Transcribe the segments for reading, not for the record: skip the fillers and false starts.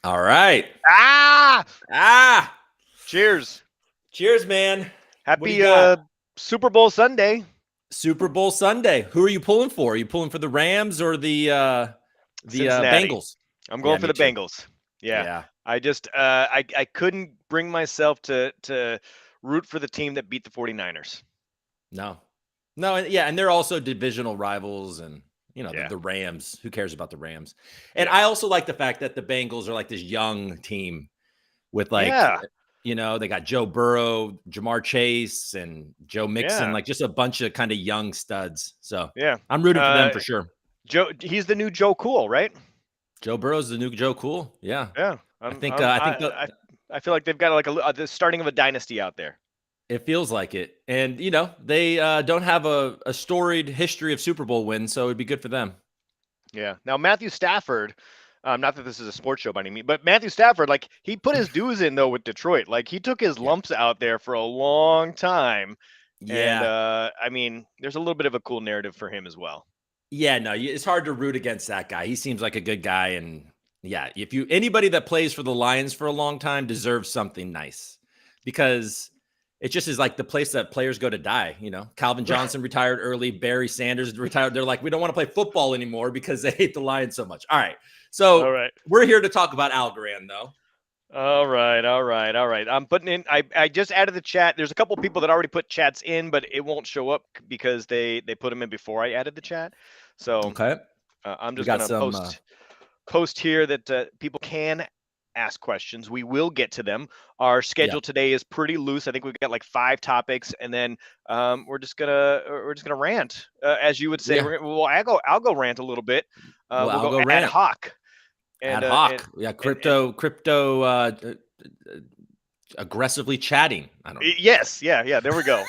All right. Ah! Ah, Cheers. cheers, man. What do you Happy got? Super Bowl Sunday. Super Bowl Sunday. Who are you pulling for? Are you pulling for the Rams or the Cincinnati. Bengals? I'm Yeah, going for me the too. Bengals. Yeah. Yeah. I just I couldn't bring myself to root for the team that beat the 49ers. No. No, and they're also divisional rivals and Yeah. the Rams. Who cares about the Rams? And Yeah. I also like the fact that the Bengals are like this young team with Yeah. they got Joe Burrow, Jamar Chase, and Joe Mixon, Yeah. like just a bunch of kind of young studs. So Yeah. I'm rooting for them Uh for sure. he's the new Joe Cool, right? Joe Burrow's the new Joe Cool. Yeah. Yeah. I think I think I feel like they've got like the starting of a dynasty out there. it feels like it. And they don't have a storied history of Super Bowl wins, so it'd be good for them. Yeah. Now Matthew Stafford, not that this is a sports show by any means, but Matthew Stafford, like he put his dues in though with Detroit. Like he took his Yeah. lumps out there for a long time, and Yeah. I mean, there's a little bit of a cool narrative for him as well. Yeah, no, it's hard to root against that guy. He seems like a good guy, and yeah, if anybody that plays for the Lions for a long time deserves something nice, because it just is like the place that players go to die. Calvin Johnson retired early, Barry Sanders retired. They're like, we don't want to play football anymore because they hate the Lions so much. All right, All so right. we're here to talk about Algorand, though. All right, all right, all right. I'm putting in. I just added the chat. There's a couple people that already put chats in, but it won't show up because they put them in before I added the chat. So Okay, I'm we just got gonna some. post here that people can ask questions. We will get to them. Our Yeah, schedule today is pretty loose. I think we've got like 5 topics, and then we're just gonna rant, as you would say. yeah. Well, I'll go rant a little bit. Well, We'll I'll go go ad rant. hoc, Ad and hoc. Yeah, and crypto. Aggressively chatting. I don't know. yes, yeah. There we go.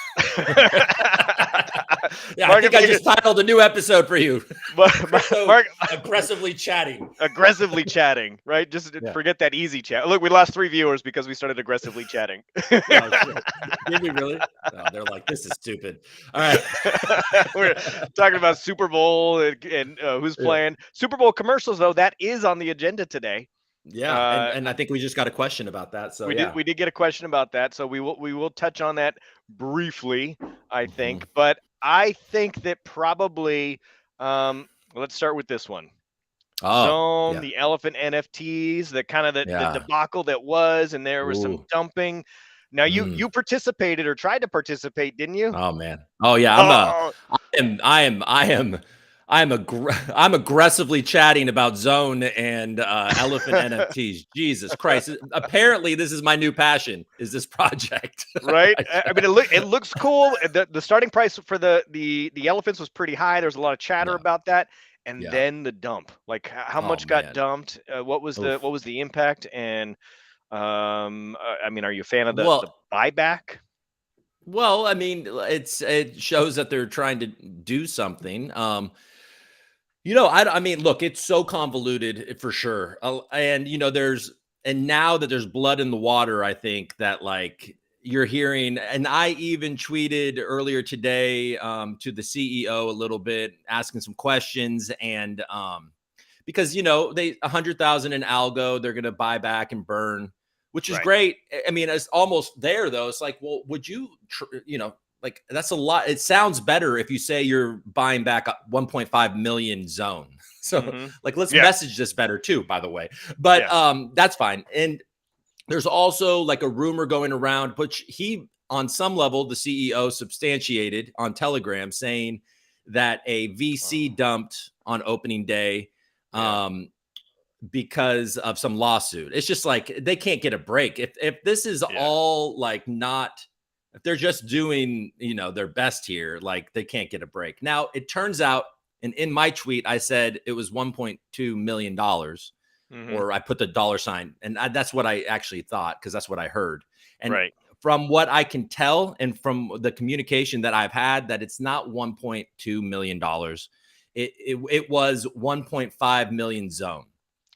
Yeah, I Market think I leader, just titled a new episode for you. Crypto Mark, aggressively chatting. aggressively chatting, right? Just Yeah. forget that easy chat. Look, we lost 3 viewers because we started aggressively chatting. Oh, shit. Did we really? No, they're like, this is stupid. All right. We're talking about Super Bowl and who's Yeah. playing. Super Bowl commercials, though, that is on the agenda today. Yeah. And I think we just got a question about that. So yeah. We did get a question about that, so we will touch on that briefly, I Mhm. think. But I think that probably let's start with this one. Oh, Zone, yeah. the elephant NFTs, the kind of the Yeah. debacle that was, and there was some Ooh. dumping. Now Mm. you participated or tried to participate, didn't you? Oh man. Oh yeah. Oh, I'm aggressively chatting about Zone and Elephant NFTs. Jesus Christ! Apparently, this is my new passion. Is this project? right. I mean, it looks cool. The starting price for the elephants was pretty high. There's a lot of chatter Yeah. about that, and Yeah. then the dump. Like how Oh much got man. dumped? What was Oof. the impact? And I mean, are you a fan of the Well, buyback? I mean, it shows that they're trying to do something. I mean, look, it's so convoluted for sure. And now that there's blood in the water, I think that like you're hearing, and I even tweeted earlier today to the CEO a little bit, asking some questions, and because they 100,000 in algo, they're gonna buy back and burn, which is Right. great. I mean, it's almost there though. It's like, well, would you, like that's a lot. It sounds better if you say you're buying back 1.5 million zone. So Mm-hmm. like let's Yeah. message this better too, by the way. But Yeah. that's fine. And there's also like a rumor going around, which he on some level, the CEO substantiated on Telegram saying that a VC Oh, dumped on opening day yeah. because of some lawsuit. It's just like they can't get a break. If this is Yeah. all like not, if they're just doing, their best here, like they can't get a break. Now it turns out, and in my tweet, I said it was $1.2 million, Mm-hmm. or I put the dollar sign, and that's what I actually thought because that's what I heard. And Right. from what I can tell, and from the communication that I've had, that it's not $1.2 million. It was 1.5 million zone.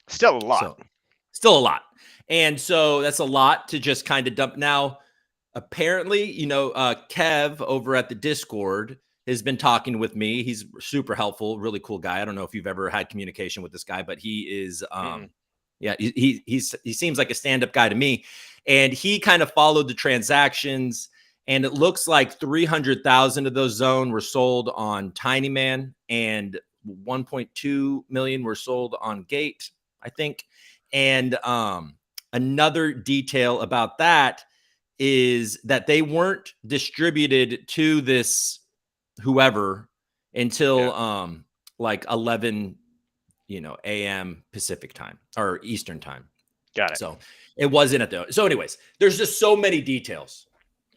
Still a lot. So still a lot. And so that's a lot to just kind of dump. Now, apparently, Kev over at the Discord has been talking with me. He's super helpful, really cool guy. I don't know if you've ever had communication with this guy, but he is Mm-mm. Yeah, he seems like a stand-up guy to me, and he kind of followed the transactions, and it looks like 300,000 of those zone were sold on Tiny Man, and 1.2 million were sold on Gate, I think. And another detail about that is that they weren't distributed to this whoever until Yeah, like 11 a.m. Pacific time or Eastern time. got it. So it wasn't at the. So, anyways, there's just so many details.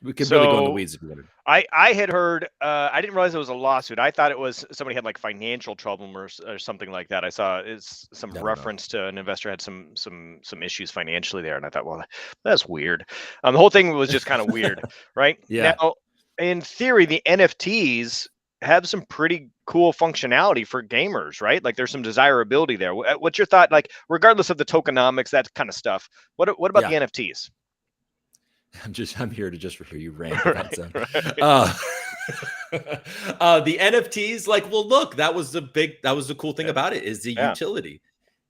We could really go in the So weeds if you wanted. I had heard, I didn't realize it was a lawsuit. I thought it was somebody had like financial trouble or something like that. I saw it's some No, no, no. reference to an investor had some issues financially there, and I thought, well, that's weird. The whole thing was just kind of weird, right? Yeah. Now, in theory, the NFTs have some pretty cool functionality for gamers, right? Like there's some desirability there. What's your thought? Like, regardless of the tokenomics, that kind of stuff. What about Yeah. the NFTs? I'm here to just hear you rant about Right, them. right. Uh, the NFTs, like, well, look, that was the cool thing Yeah, about it is the yeah. utility.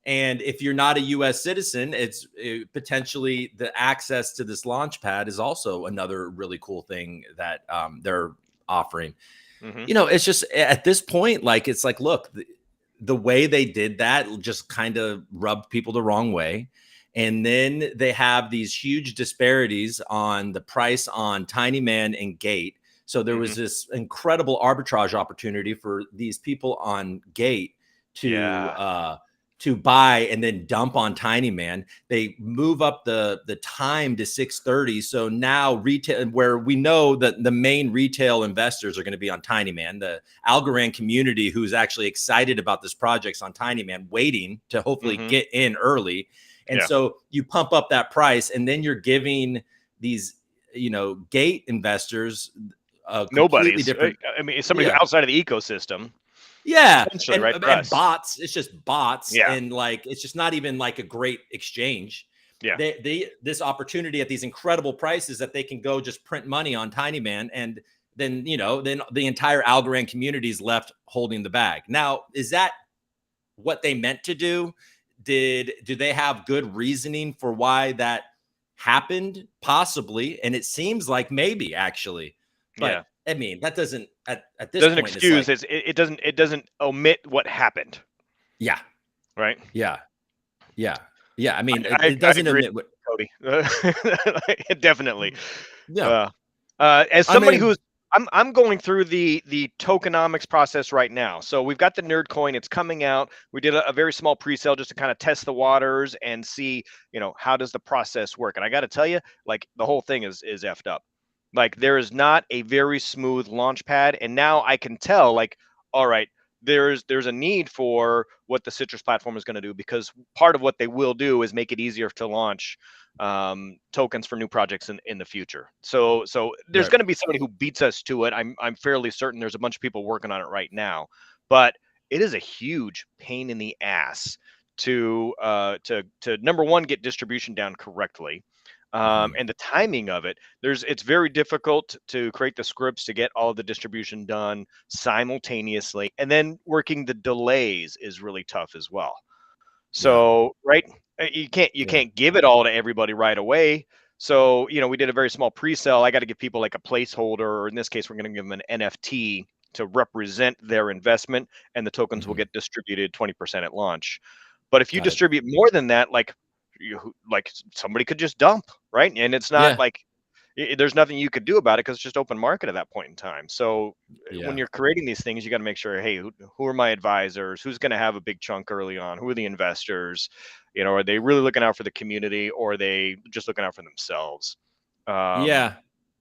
And if you're not a U.S. citizen, it's potentially the access to this launch pad is also another really cool thing that they're offering. Hmm. It's just at this point, like, it's like, look, the way they did that just kind of rubbed people the wrong way. And then they have these huge disparities on the price on Tiny Man and Gate. So there was Hmm. this incredible arbitrage opportunity for these people on Gate to Yeah. buy and then dump on Tiny Man. They move up the time to 6:30. So now retail, where we know that the main retail investors are going to be on Tiny Man, the Algorand community who's actually excited about this project's on Tiny Man, waiting to hopefully Hmm. get in early. And Yeah. so you pump up that price, and then you're giving these, Gate investors a completely Nobody's. different. I mean, somebody who's Yeah. outside of the ecosystem, Yeah, essentially, and right? For and us. bots. It's just bots, Yeah. and like it's just not even like a great exchange. Yeah. They this opportunity at these incredible prices that they can go just print money on Tiny Man, and then the entire Algorand community is left holding the bag. Now, is that what they meant to do? Do they have good reasoning for why that happened? Possibly, and it seems like maybe actually, but Yeah. I mean that doesn't at this Doesn't point. It's excuse like it doesn't omit what happened, yeah. right? Yeah. Yeah. Yeah. I mean, I it I doesn't agree, admit what. Cody. Definitely. Yeah. Uh, as I somebody mean, who's I'm going through the tokenomics process right now. So we've got the nerd coin. It's coming out. We did a very small pre-sale just to kind of test the waters and see, how does the process work. And I got to tell you, like the whole thing is effed up. Like there is not a very smooth launch pad. And now I can tell, like, all right, there's a need for what the Citrus platform is going to do, because part of what they will do is make it easier to launch tokens for new projects in the future. So there's right. going to be somebody who beats us to it. I'm fairly certain there's a bunch of people working on it right now, but it is a huge pain in the ass to number one, get distribution down correctly. Mhm. And the timing of it, it's very difficult to create the scripts to get all of the distribution done simultaneously, and then working the delays is really tough as well. Yeah. So, right, you can't Yeah. give it all to everybody right away. So, we did a very small pre-sale. I got to give people like a placeholder, or in this case, we're going to give them an NFT to represent their investment, and the tokens will Mhm. get distributed 20% at launch. But if you Got it. distribute more than that, like somebody could just dump, right? And it's not Yeah. like there's nothing you could do about it because it's just open market at that point in time. So when Yeah. you're creating these things, you got to make sure, hey, who are my advisors? Who's going to have a big chunk early on? Who are the investors? Are they really looking out for the community, or are they just looking out for themselves? Um, Yeah.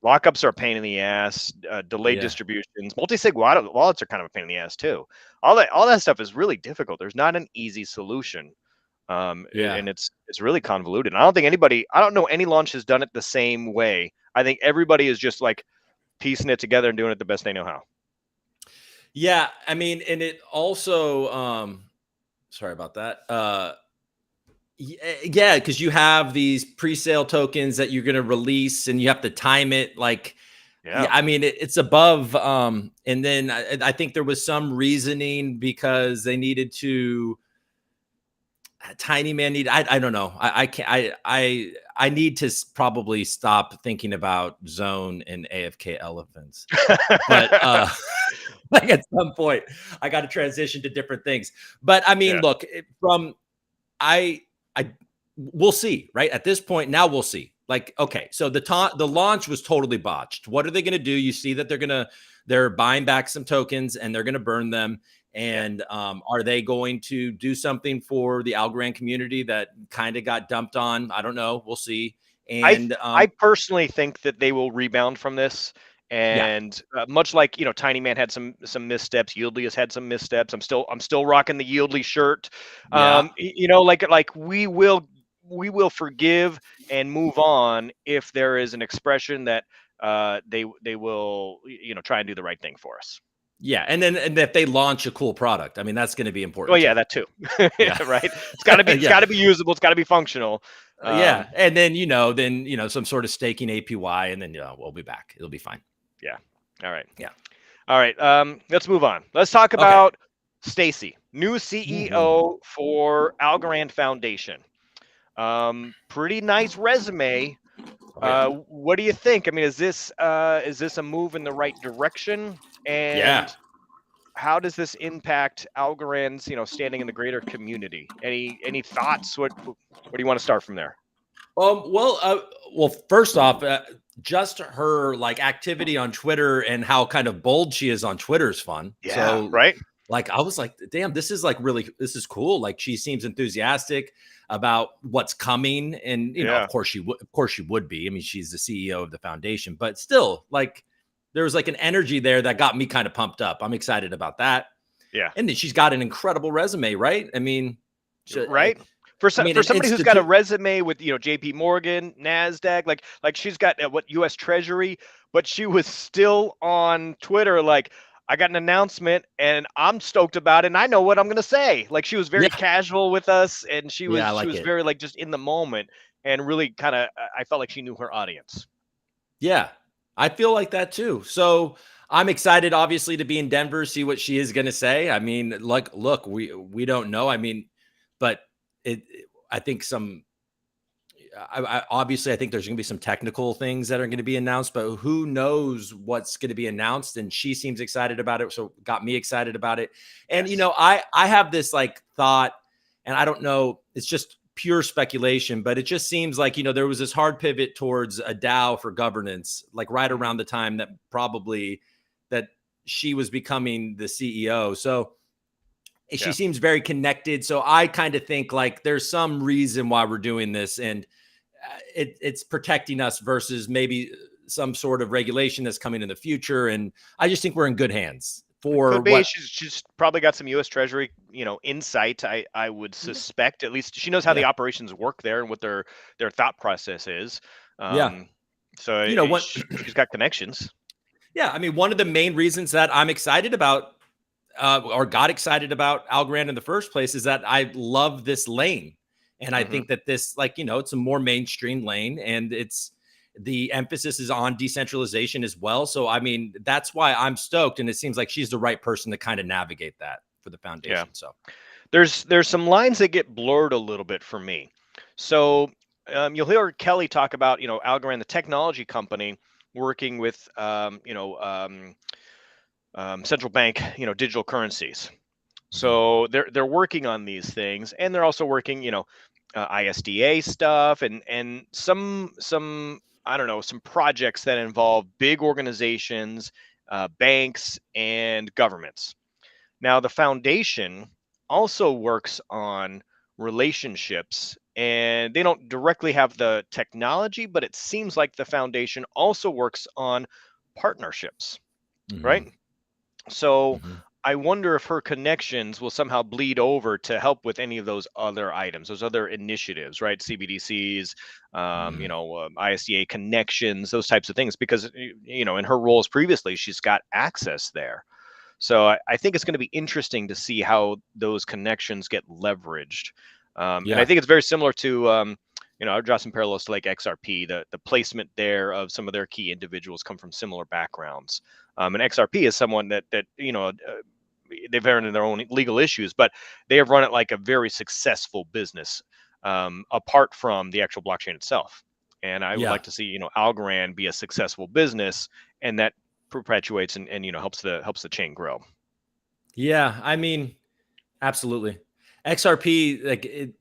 Lockups are a pain in the ass. Delayed Yeah. distributions, multi-sig wallets are kind of a pain in the ass too. All that stuff is really difficult. There's not an easy solution, Yeah. and it's really convoluted. I don't know any launch has done it the same way. I think everybody is just like piecing it together and doing it the best they know how. Yeah. I mean, and it also sorry about that. Yeah, because you have these pre-sale tokens that you're going to release, and you have to time it. Like, yeah, Yeah. I mean, it's above. And then I think there was some reasoning because they needed to. Tiny man need. I don't know. I can't. I need to probably stop thinking about zone and AFK elephants. But like at some point, I got to transition to different things. But I mean, Yeah. look, from I we'll see, right? At this point, now we'll see. Like, okay, so the launch was totally botched. What are they going to do? You see that they're buying back some tokens and they're going to burn them. Yeah. And are they going to do something for the Algorand community that kind of got dumped on? I don't know. We'll see. I And I personally think that they will rebound from this, yeah, and much like Tiny Man had some missteps, Yieldly has had some missteps. I'm still rocking the Yieldly shirt. yeah, Like we will forgive and move on if there is an expression that they will try and do the right thing for us. yeah. And if they launch a cool product, I mean, that's going to be Well, important yeah, too. that too. Yeah, Right. It's yeah. got to be usable. It's got to be functional. Yeah, Um, and then some sort of staking APY, and then we'll be back. It'll be fine. yeah. All right. Yeah. All right, let's move on. Let's talk Okay. about Stacy, new Mhm. CEO for Algorand Foundation. Pretty nice resume. Oh yeah. What do you think? I mean, is this a move in the right direction? Yeah. And how does this impact Algorand's standing in the greater community? Any thoughts? What do you want to start from there? Well, first off, just her like activity on Twitter and how kind of bold she is on Twitter is fun. Yeah, So, right. like, I was like, damn, this is like really, this is cool. Like, she seems enthusiastic about what's coming, and Yeah, of course, she would be. I mean, she's the CEO of the foundation, but still, like, there was like an energy there that got me kind of pumped up. I'm excited about that, yeah. and then she's got an incredible resume, right? I mean, Right? I mean, For an somebody who's got a institute. resume with, JP Morgan, Nasdaq, like she's got what US Treasury, but she was still on Twitter like I got an announcement and I'm stoked about it and I know what I'm going to say. Like she was very Yeah, casual with us and she yeah, I was she like was it. very like just in the moment and really kind of I felt like she knew her audience. Yeah, I feel like that too. So I'm excited, obviously, to be in Denver, see what she is going to say. I mean, like, look, we don't know. I mean, but I think obviously, I think there's going to be some technical things that are going to be announced, but who knows what's going to be announced? And she seems excited about it, so got me excited about it. And Yes. I have this like thought, and I don't know, it's just pure speculation, but it just seems like there was this hard pivot towards a DAO for governance, like right Mhm. around the time that she was becoming the CEO. So she Yeah. seems very connected. So I kind of think like there's some reason why we're doing this, and it's protecting us versus maybe some sort of regulation that's coming in the future. And I just think we're in good hands It for could be. what. She's probably got some U.S. Treasury, insight. I would Yeah, suspect. At least she knows how the yeah, operations work there and what their thought process is. yeah. Um, so What? she's got connections. Yeah, I mean, one of the main reasons that I'm excited about or got excited about Algorand in the first place is that I love this lane. And I Hmm. think that this, like, it's a more mainstream lane, and the emphasis is on decentralization as well. So, I mean, that's why I'm stoked. And it seems like she's the right person to kind of navigate that for the Yeah. foundation. So, There's some lines that get blurred a little bit for me. So you'll hear Kelly talk about Algorand, the technology company, working with central bank digital currencies. mhm, So they're working on these things, and they're also working, ISDA stuff, and some I don't know some projects that involve big organizations, banks, and governments. Now the foundation also works on relationships, and they don't directly have the technology, but it seems like the foundation also works on partnerships, right? mhm, So mhm, I wonder if her connections will somehow bleed over to help with any of those other items, those other initiatives, right? CBDCs, mhm. ISDA connections, those types of things, because in her roles previously, she's got access there. So I think it's going to be interesting to see how those connections get leveraged. And I Yeah. think it's very similar to, I would draw some parallels to like XRP. The placement there of some of their key individuals come from similar backgrounds. And XRP is someone that they've earned their own legal issues, but they have run it like a very successful business, apart from the actual blockchain itself. And I would Yeah. like to see, Algorand be a successful business, and that perpetuates and helps the chain grow. Yeah. I mean, absolutely. XRP, like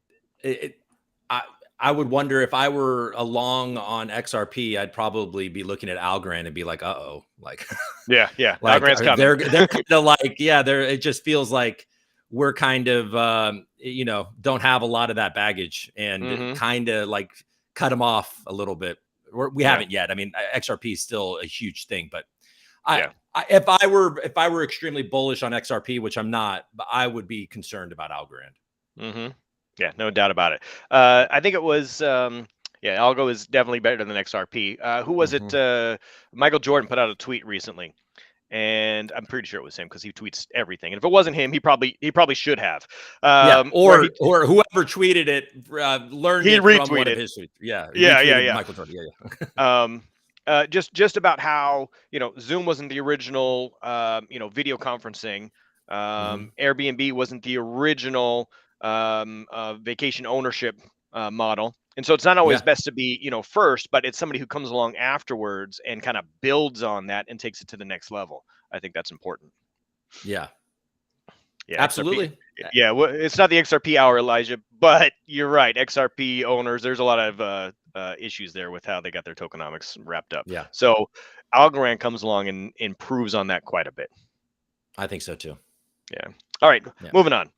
I, I would wonder if I were along on XRP, I'd probably be looking at Algorand and be like, uh-oh, like, Yeah, yeah. like Algorand's coming. they're kind of like, yeah, it just feels like we're kind of, don't have a lot of that baggage and Hmm. kind of like cut them off a little bit. We Yeah, haven't yet. I mean, XRP is still a huge thing, but I, yeah. if I were extremely bullish on XRP, which I'm not, but I would be concerned about Algorand. Hmm. Yeah, no doubt about it. I think it was, yeah, Algo is definitely better than XRP. Who was it? Mhm. Michael Jordan put out a tweet recently, and I'm pretty sure it was him because he tweets everything. And if it wasn't him, he probably should have. Yeah, Where or whoever tweeted it learned he it from one of retweeted. his tweets. Yeah, Yeah, yeah, retweeted yeah. Michael Jordan. Yeah, yeah. Just about how Zoom wasn't the original video conferencing. Mhm. Airbnb wasn't the original vacation ownership model, and so it's not always Yeah, best to be first, but it's somebody who comes along afterwards and kind of builds on that and takes it to the next level. I think that's important. yeah, Yeah, XRP. absolutely. Yeah, well, it's not the XRP hour, Elijah, but you're right. XRP owners, there's a lot of issues there with how they got their tokenomics wrapped up. Yeah, So Algorand comes along and improves on that quite a bit. I think so too. Yeah. All right, Yeah. moving on.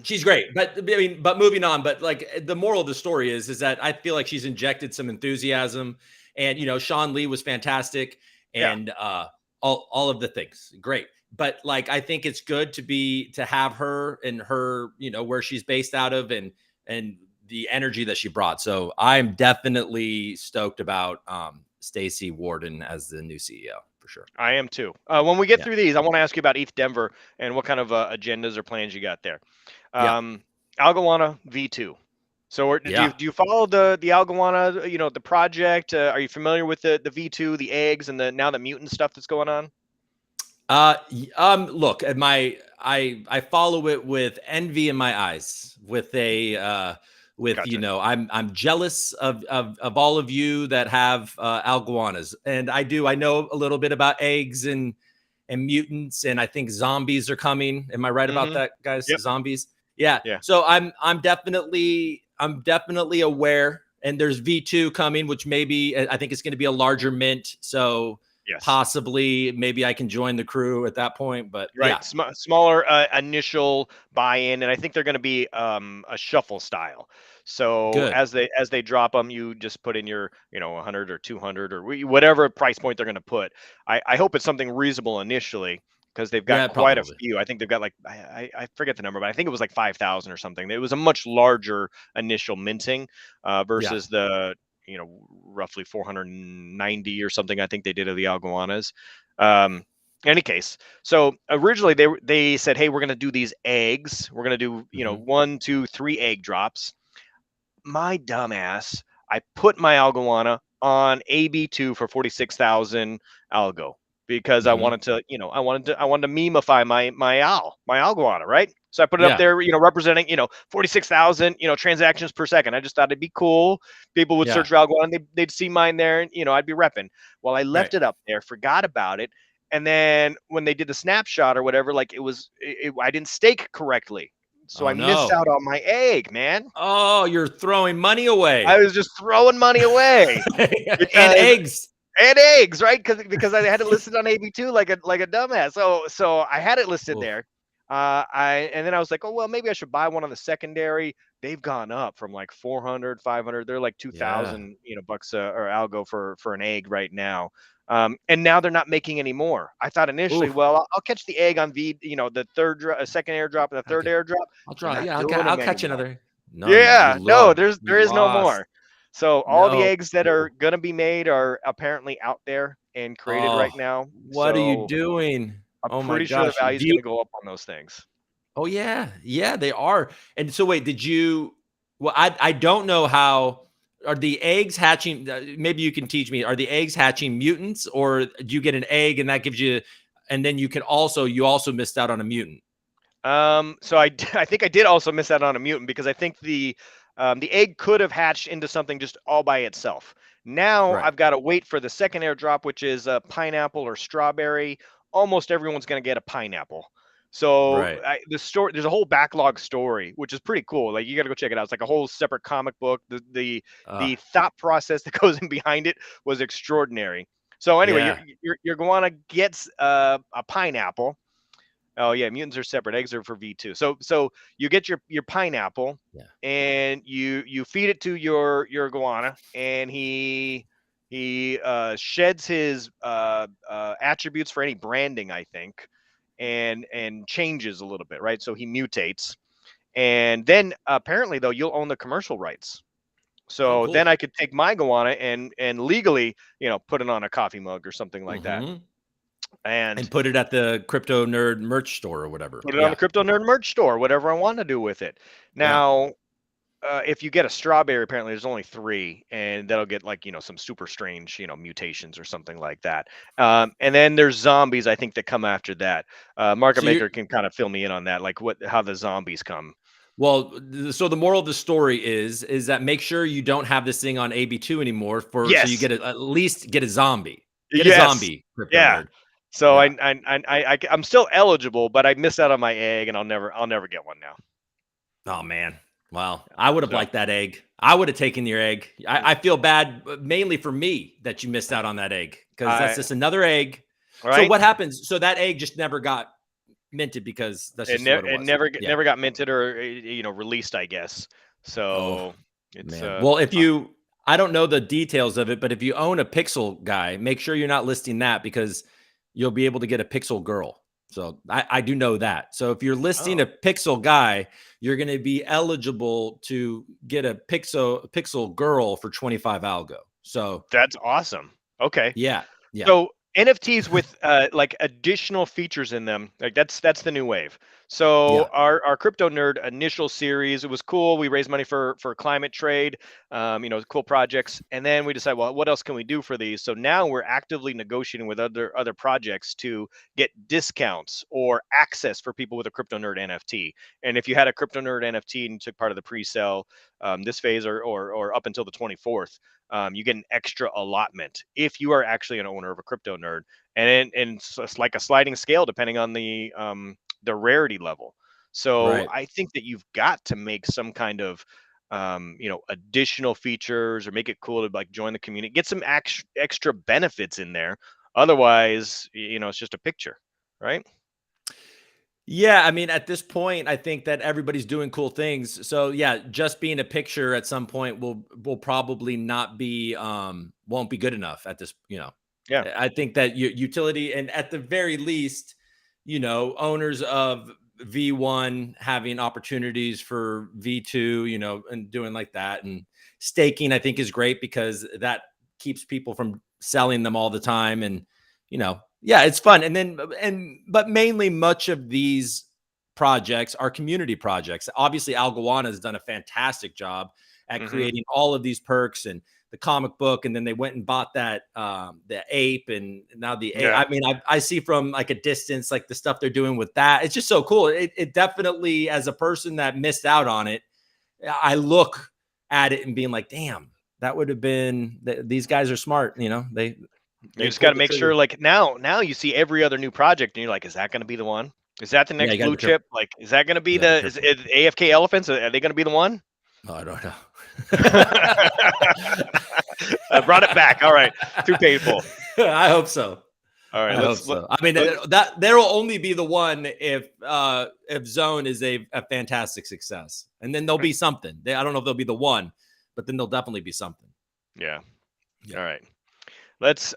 She's great, but I mean, but moving on. But like the moral of the story is that I feel like she's injected some enthusiasm, and Sean Lee was fantastic, Yeah. and all of the things, great. But like, I think it's good to have her and her, where she's based out of, and the energy that she brought. So I'm definitely stoked about Stacey Warden as the new CEO for sure. I am too. When we get Yeah, through these, I want to ask you about ETH Denver and what kind of agendas or plans you got there. yeah, Um, Algoana V2. So, do you yeah. do you follow the Algoana, the project? Are you familiar with the V2, the eggs, and the mutant stuff that's going on? Look at I follow it with envy in my eyes, with Gotcha. I'm jealous of all of you that have alguanas, and I know a little bit about eggs and mutants, and I think zombies are coming. Am I right about Mm-hmm. that, guys? Yep. Zombies. Yeah. Yeah. So I'm definitely aware, and there's V2 coming, which maybe I think it's going to be a larger mint. So Yes. possibly maybe I can join the crew at that point. But yeah, Right. Smaller initial buy-in, and I think they're going to be a shuffle style. So good. as they drop them, you just put in your 100 or 200 or whatever price point they're going to put. I hope it's something reasonable initially because they've got Yeah, it quite probably a will be. few. I think they've got like I forget the number, but I think it was like 5,000 or something. It was a much larger initial minting Yeah. versus the roughly 490 or something I think they did of the Alguanas. Um, any case, so originally they said, hey, we're going to do these eggs. We're going to do Hmm. 1, 2, 3 egg drops. My dumbass, I put my Algoana on AB2 for 46,000 algo because I Hmm. wanted to, I wanted to memify my Algoana, right? So I put it up Yeah. there, representing, 46,000, transactions per second. I just thought it'd be cool. People would Yeah. search for Algoana, they'd see mine there, and I'd be repping. Well, I Right. left it up there, forgot about it, and then when they did the snapshot or whatever, like I didn't stake correctly, so Oh I missed no. out on my egg, man. Oh, you're throwing money I away. was just throwing money away And because eggs. and eggs, right? Because I had it listed on AB2 like a dumbass. So I had it listed Oof. there. And then I was like, oh well, maybe I should buy one on the secondary. They've gone up from like 400, 500. They're like Yeah. 2,000, bucks or algo for an egg right now. And now they're not making any more. I thought initially, Oof. well, I'll catch the egg on the second airdrop and the third Okay. airdrop. I'll They're draw. not Yeah. doing I'll them catch anymore. another. No, you Yeah, no, lost. there You is no lost. more. So all the No. eggs that are gonna be made are apparently out there and created Oh, right now. what are you So doing? I'm Oh my pretty sure the gosh. value is gonna go up on those things. Oh yeah, yeah, they are. And so wait, did you? Well, I don't know how are the eggs hatching. Maybe you can teach me. Are the eggs hatching mutants, or do you get an egg and that gives you And then you also missed out on a mutant. So I think I did also miss out on a mutant because I think the egg could have hatched into something just all by itself. Now Right. I've got to wait for the second airdrop, which is a pineapple or strawberry. Almost everyone's going to get a pineapple. So Right. there's a whole backlog story, which is pretty cool. Like you got to go check it out. It's like a whole separate comic book. The thought process that goes in behind it was extraordinary. So anyway, Yeah. your guana gets a pineapple. Oh yeah, mutants are separate. Eggs are for V2. So you get your pineapple Yeah. and you feed it to your iguana, and he sheds his attributes for any branding, I think, and changes a little bit, right? So he mutates, and then apparently though you'll own the commercial rights. Oh, So then cool. I could take my iguana and legally, put it on a coffee mug or something like that, Hmm. and And put it at the Crypto Nerd merch store or whatever. put it on the Yeah. Crypto Nerd merch store, whatever I want to do with it. Yeah. Now, if you get a strawberry, apparently there's only three, and that'll get like some super strange mutations or something like that. And then there's zombies, I think, that come after that. Market So you're Maker can kind of fill me in on that, like how the zombies come. Well, so the moral of the story is that make sure you don't have this thing on AB2 anymore so you Yes, get at least get a zombie. Get a yes, zombie, Crypto yeah. Nerd. So Yeah. I'm still eligible, but I missed out on my egg, and I'll never get one now. Oh man. Wow. Yeah. I would have So liked that egg. I would have taken your egg. mm, I feel bad mainly for me that you missed out on that egg because that's I just another egg. So right. what happens? So that egg just never got minted because that's It, just ne- what it it was. never Yeah. never got minted or released, I guess. Oh So it's man. Well, if you I don't know the details of it, but if you own a Pixel guy, make sure you're not listing that because you'll be able to get a Pixel girl. So I do know that. So if you're listing oh, a Pixel guy, you're going to be eligible to get a Pixel girl for 25 algo. So that's awesome. Okay. yeah, yeah, So NFTs with like additional features in them, like that's the new wave. So yeah, our crypto nerd initial series, it was cool. We raised money for climate trade, cool projects, and then we decided, well, what else can we do for these? So now we're actively negotiating with other projects to get discounts or access for people with a crypto nerd NFT. And if you had a crypto nerd NFT and you took part of the pre-sale this phase or up until the 24th, you get an extra allotment if you are actually an owner of a crypto nerd, and it's like a sliding scale depending on the rarity level. So right. I think that you've got to make some kind of additional features or make it cool to like join the community, get some extra benefits in there. Otherwise, it's just a picture, right? Yeah, I mean, at this point, I think that everybody's doing cool things. So yeah, just being a picture at some point will probably not be won't be good enough at this. Yeah. I think that utility and at the very least, owners of V1 having opportunities for V2, and doing like that and staking, I think is great because that keeps people from selling them all the time yeah, it's fun. But mainly much of these projects are community projects. Obviously, Alguana has done a fantastic job at Hmm. creating all of these perks and the comic book, and then they went and bought that the ape, and now the ape. Yeah. I mean, I see from like a distance, like the stuff they're doing with that. It's just so cool. It definitely, as a person that missed out on it, I look at it and being like, damn, that would have been. These guys are smart. You They just got to pulled the make sure, trigger. like now you see every other new project, and you're like, is that going to be the one? Is that the Yeah, next you got to blue be careful. chip? Like, is that going to be You got to be is careful. it AFK elephants? Are they going to be the one? Oh, I don't know. I brought it back. All right, too painful. I hope so. All right, I hope so. I mean, that there will only be the one if Zone is a fantastic success, and then there'll be something. I don't know if they'll be the one, but then there'll definitely be something. yeah. Yeah. All right, let's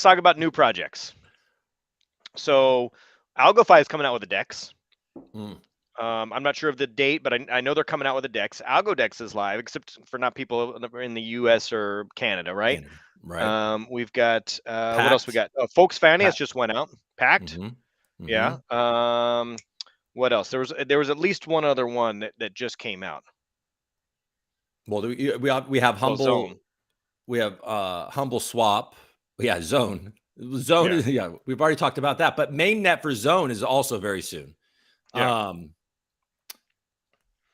talk about new projects. So, AlgoFi is coming out with a Dex. Mm, I'm not sure of the date, but I know they're coming out with a Dex. AlgoDex is live, except for not people in the U.S. or Canada, right? Canada, right? We've got what else we Packed. got? Folks Finance Pack. just went out, packed. Mm-hmm. Mm-hmm. Yeah. What else? There was at least one other one that just came out. Well, we have Well, Zone. humble. We have humble swap. Yeah, Zone. Zone Yeah. is, yeah, we've already talked about that, but mainnet for Zone is also very soon. Yeah. Um,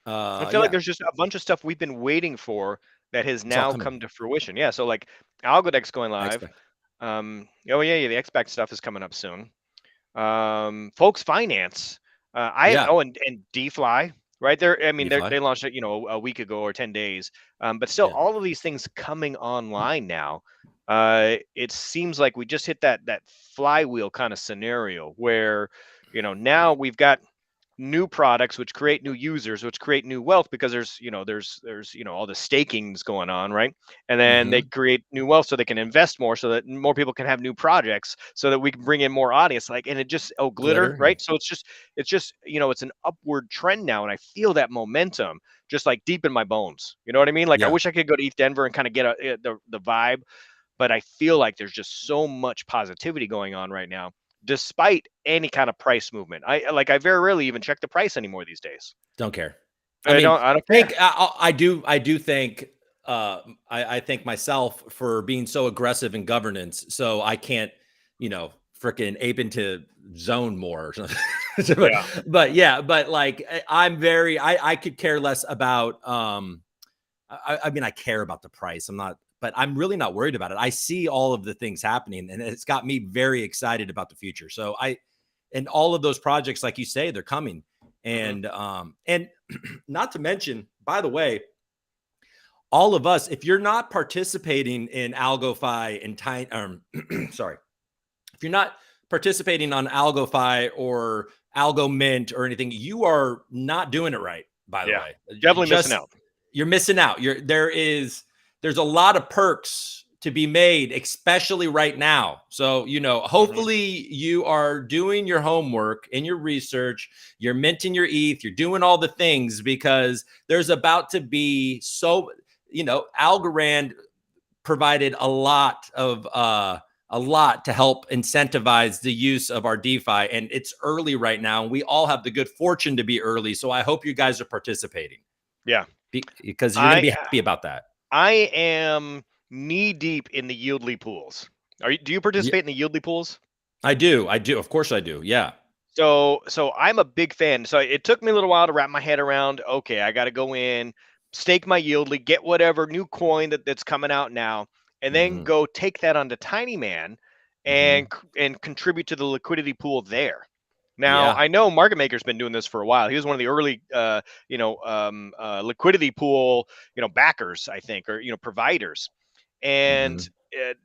I feel like yeah, there's just a bunch of stuff we've been waiting for that has it's all now coming. come to fruition. Yeah. So like Algodex going I live. expect. Oh yeah, the XBAC stuff is coming up soon. Folks Finance. Yeah, And DFly, right there. I mean, DeFi. they launched it, a week ago or 10 days. But still, Yeah, all of these things coming online now. It seems like we just hit that flywheel kind of scenario where, now we've got new products which create new users, which create new wealth, because there's all the stakings going on, right? And then they hmm, create new wealth so they can invest more, so that more people can have new projects, so that we can bring in more audience, like, and it just, oh, glitter, glitter. Yeah, right? So it's just it's an upward trend now, and I feel that momentum just like deep in my bones. You know what I mean? Like, I yeah. wish I could go to ETH Denver and kind of get the vibe, but I feel like there's just so much positivity going on right now, despite any kind of price movement. I very rarely even check the price anymore these days. Don't care. I I mean, don't I don't care. thank I do thank I thank myself for being so aggressive in governance, so I can't, freaking ape into zone more or something. Yeah. but yeah, but like I could care less about I mean I care about the price. I'm not, but I'm really not worried about it. I see all of the things happening and it's got me very excited about the future. So and all of those projects, like you say, they're coming. Hmm. And not to mention, by the way, all of us, if you're not participating in AlgoFi and Tiny, sorry, if you're not participating on AlgoFi or Algo Mint or anything, you are not doing it right. By the Yeah. way, Definitely missing just out. you're missing out. There's a lot of perks to be made, especially right now. So, Hmm. hopefully you are doing your homework and your research, you're minting your ETH, you're doing all the things because there's about to be Algorand provided a lot to help incentivize the use of our DeFi. And it's early right now. And we all have the good fortune to be early. So I hope you guys are participating Yeah. because you're going to I be happy about that. I am knee deep in the Yieldly pools. Do you Yeah, participate in the Yieldly pools? I do. I do. Of course I do. Yeah. So I'm a big fan. So it took me a little while to wrap my head around. Okay, I got to go in, stake my Yieldly, get whatever new coin that's coming out now, and then Hmm. go take that onto Tiny Man Hmm. and contribute to the liquidity pool there. Now Yeah. I know Market Maker's been doing this for a while. He was one of the early, liquidity pool, backers, I think, or providers, and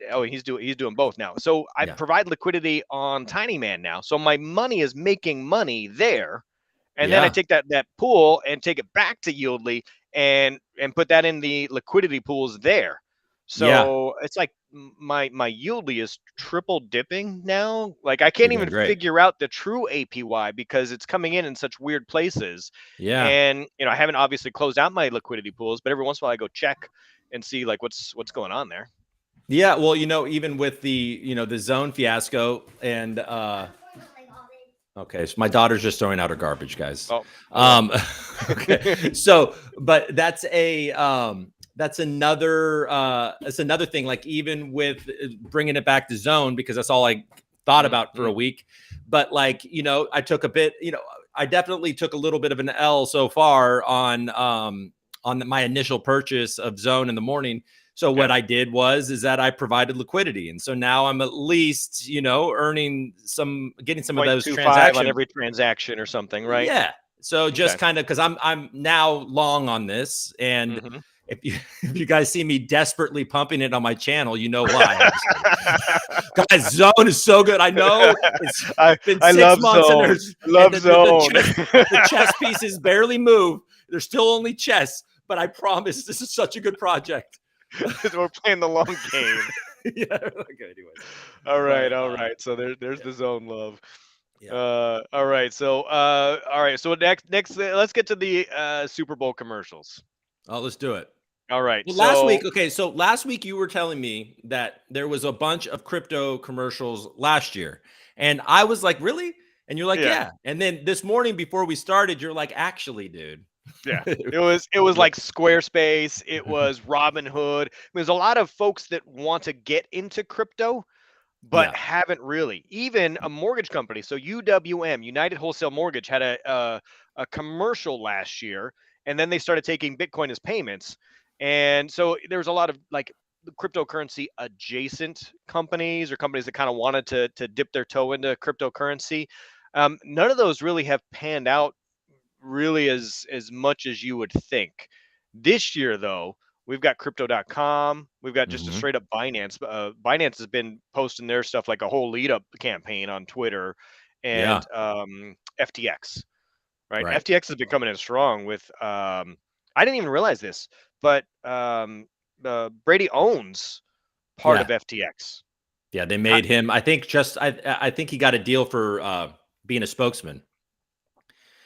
Hmm. he's doing both now. So I Yeah. provide liquidity on Tiny Man now. So my money is making money there, and then I Yeah. take that pool and take it back to Yieldly and put that in the liquidity pools there. Yeah. So it's like my Yieldly is triple dipping now. Like, I You're can't doing even great. figure out the true APY because it's coming in such weird places. Yeah. And I haven't obviously closed out my liquidity pools, but every once in a while I go check and see like what's going on there. Yeah. Well, even with the zone fiasco and okay, so my daughter's just throwing out her garbage, guys. Oh, okay. Um, okay, so but that's another thing. Like even with bringing it back to zone because that's all I thought about for Mm-hmm. a week. But like I took a bit. I definitely took a little bit of an L so far on my initial purchase of zone in the morning. So what Yeah. I did is that I provided liquidity, and so now I'm at least getting some of those 0.25 on transactions. every transaction or something, right? Yeah. So Okay. just kind of because I'm now long on this, and Hmm. if you if you guys see me desperately pumping it on my channel, you know why. I'm just kidding. Guys, zone is so good. I know it's been I six love months and zone. there's and Love zone. the chess pieces barely move. They're still only chess, but I promise this is such a good project. We're playing the long game. Yeah. Okay. Anyways, All right, but all right. So there's yeah, the zone love. yeah. All right. So all right. So next, let's get to the Super Bowl commercials. Oh, let's do it. All right. Well, last So week, okay, so last week you were telling me that there was a bunch of crypto commercials last year. And I was like, really? And you're like, yeah, yeah. And then this morning before we started, you're like, actually, dude. yeah. It was Yeah. like Squarespace. It was Robinhood. There's a lot of folks that want to get into crypto, but Yeah. haven't really. Even a mortgage company, so UWM, United Wholesale Mortgage, had a commercial last year, and then they started taking Bitcoin as payments, and so there's a lot of like cryptocurrency adjacent companies or companies that kind of wanted to dip their toe into cryptocurrency. None of those really have panned out really as much as you would think. This year, though, we've got Crypto.com. We've got just a Hmm. straight up Binance. Binance has been posting their stuff like a whole lead up campaign on Twitter, Yeah. and FTX. Right, Right. FTX has been coming in strong with. I didn't even realize this, but Brady owns part Yeah. of FTX. Yeah. They How, made him. I think just. I think he got a deal for being a spokesman.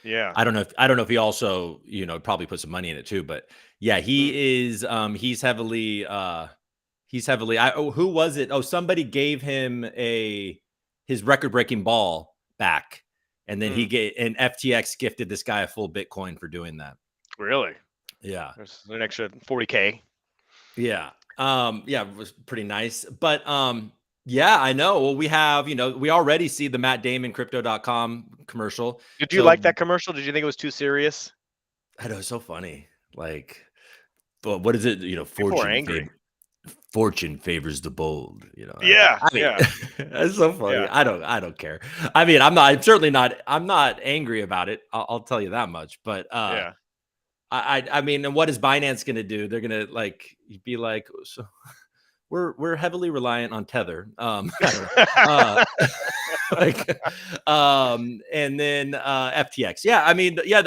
yeah. I don't know if he also, probably put some money in it too, but yeah, Mm, he is he's heavily who was it? Oh, somebody gave him a his record-breaking ball back, and then mm, and FTX gifted this guy a full Bitcoin for doing that. really? Yeah. There's an extra 40K. Yeah. Yeah, it was pretty nice. But yeah, I know. Well, we have, we already see the Matt Damon crypto.com commercial. Did you like So that commercial? Did you think it was too serious? I know it's so funny. Like, but what is it? People are angry. Fortune favors the bold. Yeah, I mean, yeah, it's so funny. yeah, I don't care. I mean, I'm certainly not. I'm not angry about it. I'll tell you that much. But yeah. I mean, and what is Binance going to do? They're going to be like, so we're heavily reliant on Tether. I don't know. Like, and then FTX. Yeah, I mean, yeah.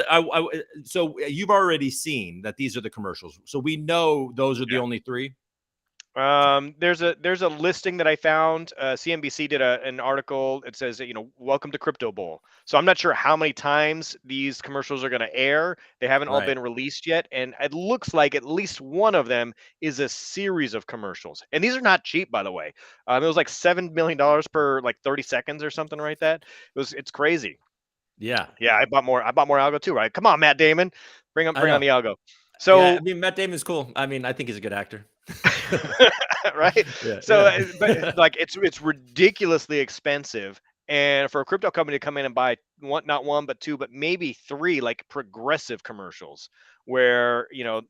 So you've already seen that these are the commercials, so we know those are the Yeah. only three. There's a listing that I found. CNBC did an article. It says that, welcome to Crypto Bowl. So I'm not sure how many times these commercials are going to air. They haven't all Right. been released yet, and it looks like at least one of them is a series of commercials. And these are not cheap, by the way. It was like $7 million per like 30 seconds or something like that. It's crazy. Yeah, Yeah, I bought more. I bought more algo too. Right? Come on, Matt Damon, I bring on know. the algo. Yeah, I So mean, Matt Damon's cool. I mean, I think he's a good actor. right? Yeah, So, but yeah. like it's ridiculously expensive, and for a crypto company to come in and buy one, not one, but two, but maybe three, like progressive commercials, where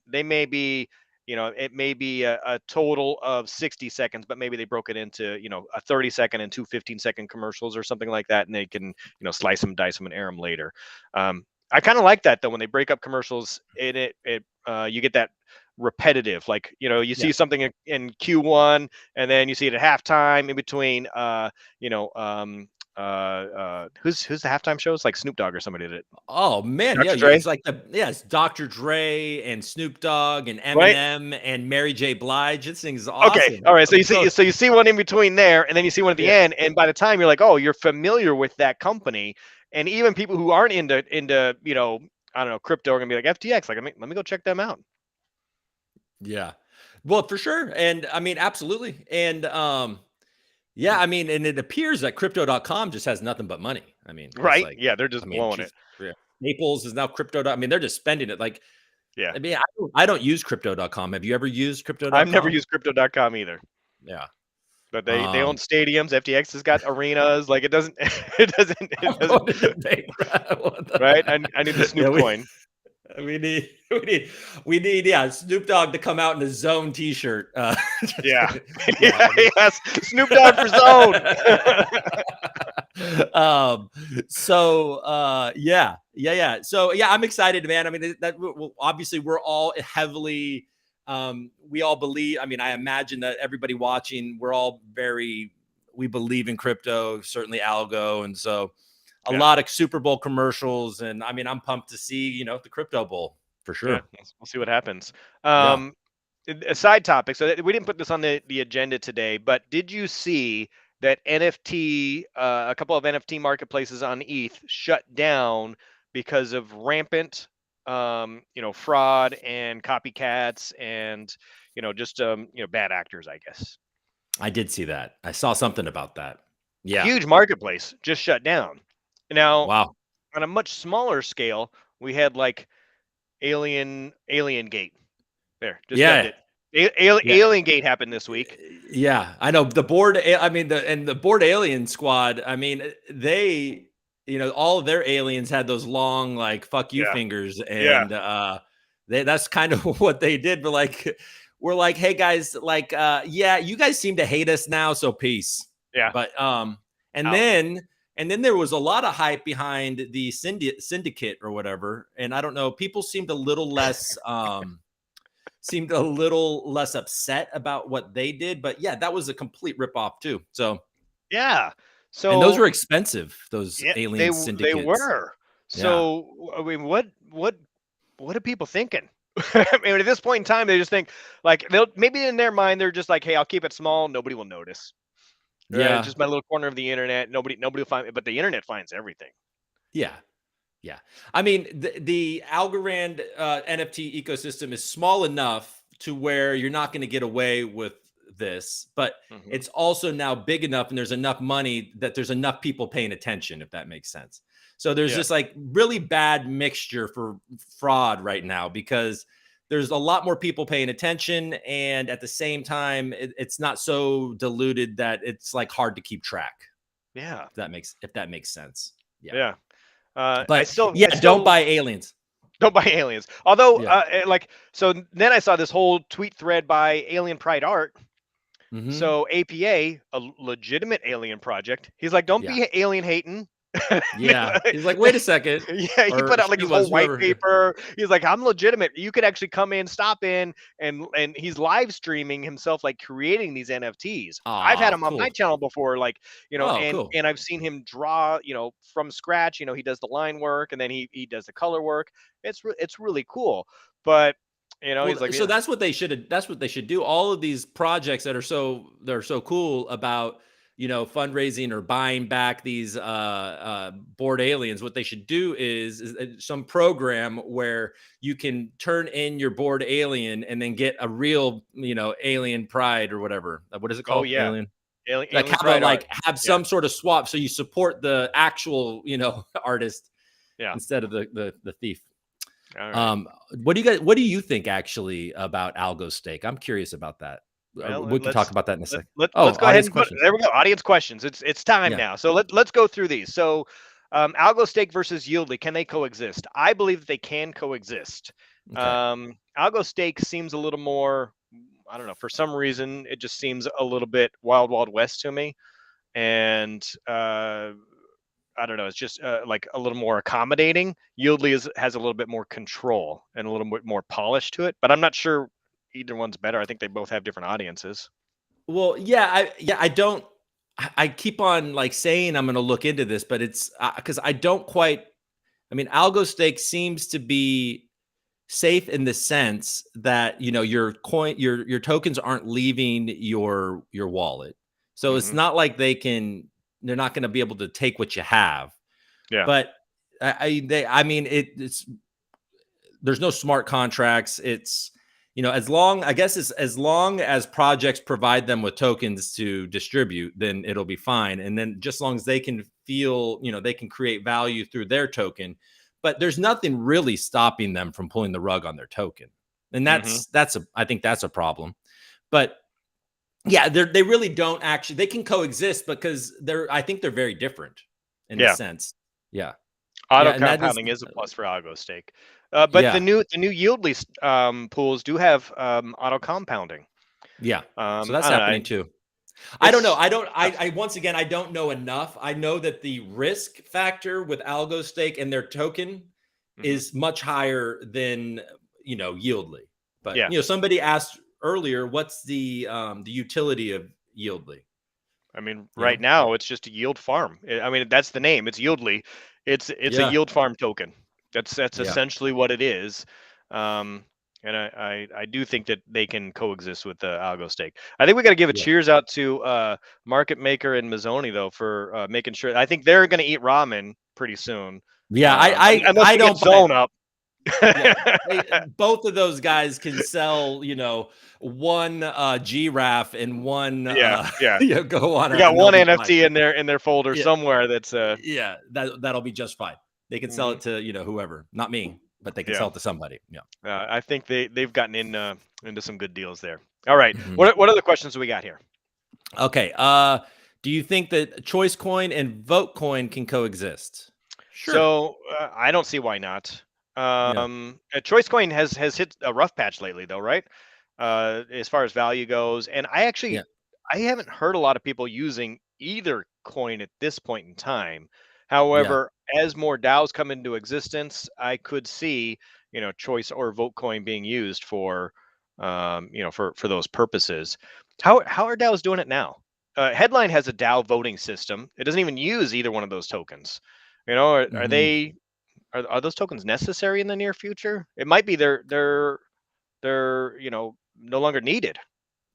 they may be, it may be a total of 60 seconds, but maybe they broke it into a 30-second and two 15-second commercials or something like that, and they can slice them, dice them, and air them later. I kind of like that though when they break up commercials. You get that repetitive. Like, you Yeah. see something in Q1 and then you see it at halftime in between, you know, who's the halftime shows? Like Snoop Dogg or somebody did it. Oh man, yeah, Dr. Dre, it's like it's Dr. Dre and Snoop Dogg and right? Eminem and Mary J. Blige. This thing's Okay. awesome. All right. So So you see one in between there and then you see one at the yeah, end. And by the time you're like, oh, you're familiar with that company. And even people who aren't into, I don't know, crypto are gonna be like FTX. Like, let me go check them out. yeah. Well, for sure. And I mean, absolutely. And yeah, I mean, and it appears that crypto.com just has nothing but money. I mean, it's Right? like, Yeah, they're I just mean, blowing it. geez, yeah. Naples is now crypto. I mean, they're just spending it. Like, Yeah. I mean, I don't use crypto.com. Have you ever used I've never crypto.com? used crypto.com either. Yeah. But they own Um, stadiums. FTX has got arenas. Like it doesn't it doesn't what did they- what right. the- I need the yeah, Snoop coin. we need yeah, Snoop Dogg to come out in a Zone T-shirt. Just Yeah. kidding. Yeah, Yeah, I mean, yes. Snoop Dogg for zone. um, so yeah. So yeah, I'm excited, man. I mean, well, obviously we're all heavily, we all believe. I mean, I imagine that everybody watching, we believe in crypto, certainly algo, and so a Yeah. lot of Super Bowl commercials, and I mean, I'm pumped to see the Crypto Bowl for Yeah. sure. We'll see what happens. Yeah, Um a side topic. So we didn't put this on the agenda today, but did you see that NFT, a couple of NFT marketplaces on ETH shut down because of rampant, fraud and copycats and, just, bad actors, I guess. I did see that. I saw something about that. Yeah. Huge marketplace just shut down. Now, Wow. on a much smaller scale, we had like Alien Gate. There, just shutting Yeah. it. Yeah. Alien Gate happened this week. Yeah, I know I mean, the board alien squad. I mean, they, all of their aliens had those long, like, fuck you Yeah. fingers. Yeah. And that's kind of what they did. But like, we're like, hey guys, like, yeah, you guys seem to hate us now, so peace. Yeah. But and Out. then and then there was a lot of hype behind the syndicate or whatever. And I don't know, people seemed a little less upset about what they did. But yeah, that was a complete ripoff too. So, Yeah. and those So were expensive, those yeah, alien they syndicates. were. Yeah. So I mean, what are people thinking? I mean, at this point in time, they just think like they'll maybe in their mind they're just like, hey, I'll keep it small, nobody will notice. Right? Yeah. Just my little corner of the internet, nobody will find it, but the internet finds everything. Yeah. Yeah. I mean, the Algorand NFT ecosystem is small enough to where you're not going to get away with this, but Hmm. it's also now big enough and there's enough money that there's enough people paying attention, if that makes sense. So there's Yeah. this like really bad mixture for fraud right now because there's a lot more people paying attention. And at the same time, it's not so diluted that it's like hard to keep track. Yeah. If that makes sense. Yeah. Yeah. I But still, yeah, I don't still buy aliens. don't buy aliens. Although, Yeah. like, so then I saw this whole tweet thread by Alien Pride Art. Hmm. So APA, a legitimate alien project. He's like, don't Yeah. be alien hating. Yeah. He's like, wait a second. Yeah, he Or put out like she his whole was, white whoever. paper. He's like, I'm legitimate. You could actually come in, stop in, and he's live streaming himself, like creating these NFTs. I've had Ah, him on my cool. channel before, like Oh, and cool. I've seen him draw, from scratch. He does the line work and then he does the color work. It's really cool. But Well, he's like, so yeah, that's what they should do. All of these projects they're so cool about, fundraising or buying back these bored aliens. What they should do is some program where you can turn in your bored alien and then get a real, alien pride or whatever. What is it oh called? yeah, Alien. Like alien pride art. have Yeah, some sort of swap so you support the actual, artist yeah. instead of the thief. All right. Um, what do you think actually about Algo Steak? I'm curious about that. Well, We can talk about that in a let, sec. let, Oh, let's go ahead audience and put questions. there we go. Audience questions. It's time Yeah. now. So let's go through these. So Algo Steak versus Yieldly, can they coexist? I believe that they can coexist. Okay. Algo Steak seems a little more, I don't know, for some reason it just seems a little bit wild wild west to me. And I don't know, it's just like a little more accommodating. Yieldly has a little bit more control and a little bit more polish to it, but I'm not sure either one's better. I think they both have different audiences. Well, yeah, I don't. I keep on like saying I'm going to look into this, but it's because I don't quite. I mean, Algo Steak seems to be safe in the sense that your tokens aren't leaving your wallet, so it's Hmm. not like they're not going to be able to take what you have. Yeah. But I mean, it's there's no smart contracts. It's as long as projects provide them with tokens to distribute, then it'll be fine. And then just as long as they can feel, they can create value through their token, but there's nothing really stopping them from pulling the rug on their token. And Hmm. I think that's a problem. But yeah, they really don't actually, they can coexist because I think they're very different in the Yeah. sense. Yeah. Auto Yeah. And that is, compounding is a plus for algo stake. But yeah. the new Yieldly pools do have auto compounding. Yeah. So that's I don't know. happening too. I don't know. It's I once again, I don't know enough. I know that the risk factor with Algo Stake and their token mhm. is much higher than, Yieldly. But, Yeah. somebody asked earlier, what's the utility of Yieldly? I mean, You know? right now it's just a yield farm. I mean, that's the name. It's Yieldly. It's a Yeah. yield farm token. That's Yeah. essentially what it is. Um, and I do think that they can coexist with the algo stake. I think we got to give a Yeah. cheers out to Market Maker and Mazzoni though for making sure. I think they're going to eat ramen pretty soon, Yeah. unless I we get don't buy it. Zone up. Yeah. Both of those guys can sell, one giraffe and one Yeah, yeah. go on We it got and they'll one be fine. NFT in their folder Yeah. somewhere. That's Yeah, that'll be just fine. They can sell mhm. it to, whoever, not me. but they can Yeah. sell it to somebody. Yeah. I think they've gotten into some good deals there. All right. Mhm. What other questions do we got here? Okay. Do you think that choice coin and vote coin can coexist? Sure. So I don't see why not. Yeah. Choice Coin has hit a rough patch lately, though, right? As far as value goes, and Yeah. I haven't heard a lot of people using either coin at this point in time. Yeah. However, as more DAOs come into existence, I could see Choice or Vote Coin being used for for those purposes. How are DAOs doing it now? Headline has a DAO voting system. It doesn't even use either one of those tokens. Are Mhm. they are those tokens necessary in the near future? It might be they're no longer needed.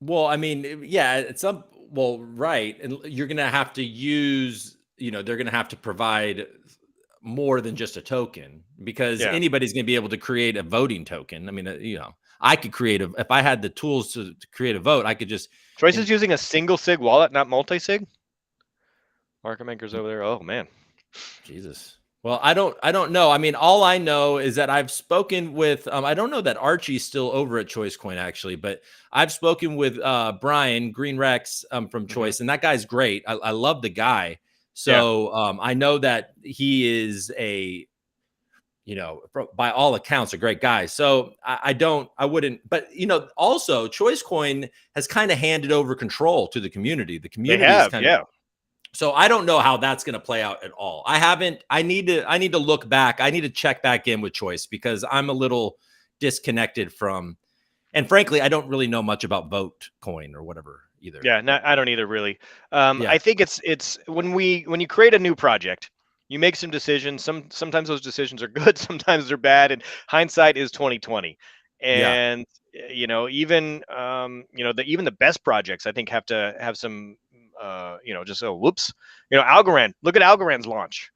Well, I mean, yeah, it's some well, right. And you're gonna have to use, they're gonna have to provide more than just a token because Yeah. anybody's gonna be able to create a voting token. I mean, I could create a if I had the tools to create a vote, I could just Choice is and using a single sig wallet, not multi-sig. Market makers over there. Oh man. Jesus. Well, I don't know. I mean, all I know is that I've spoken with I don't know that Archie's still over at Choice Coin actually, but I've spoken with Brian Green Rex from Hmm. Choice, and that guy's great. I love the guy. Yeah. So I know that he is a by all accounts a great guy. So I wouldn't, but also Choice Coin has kind of handed over control to the community. The They community is have. kind of Yeah. so I don't know how that's going to play out at all. I haven't. I need to look back. I need to check back in with Choice because I'm a little disconnected from, and frankly, I don't really know much about Vote Coin or whatever either. Yeah. I don't either really. Yeah, I think it's when you create a new project, you make some decisions. Sometimes those decisions are good, sometimes they're bad, and hindsight is 2020. yeah, And even even the best projects I think have to have some just whoops. Algorand. Look at Algorand's launch,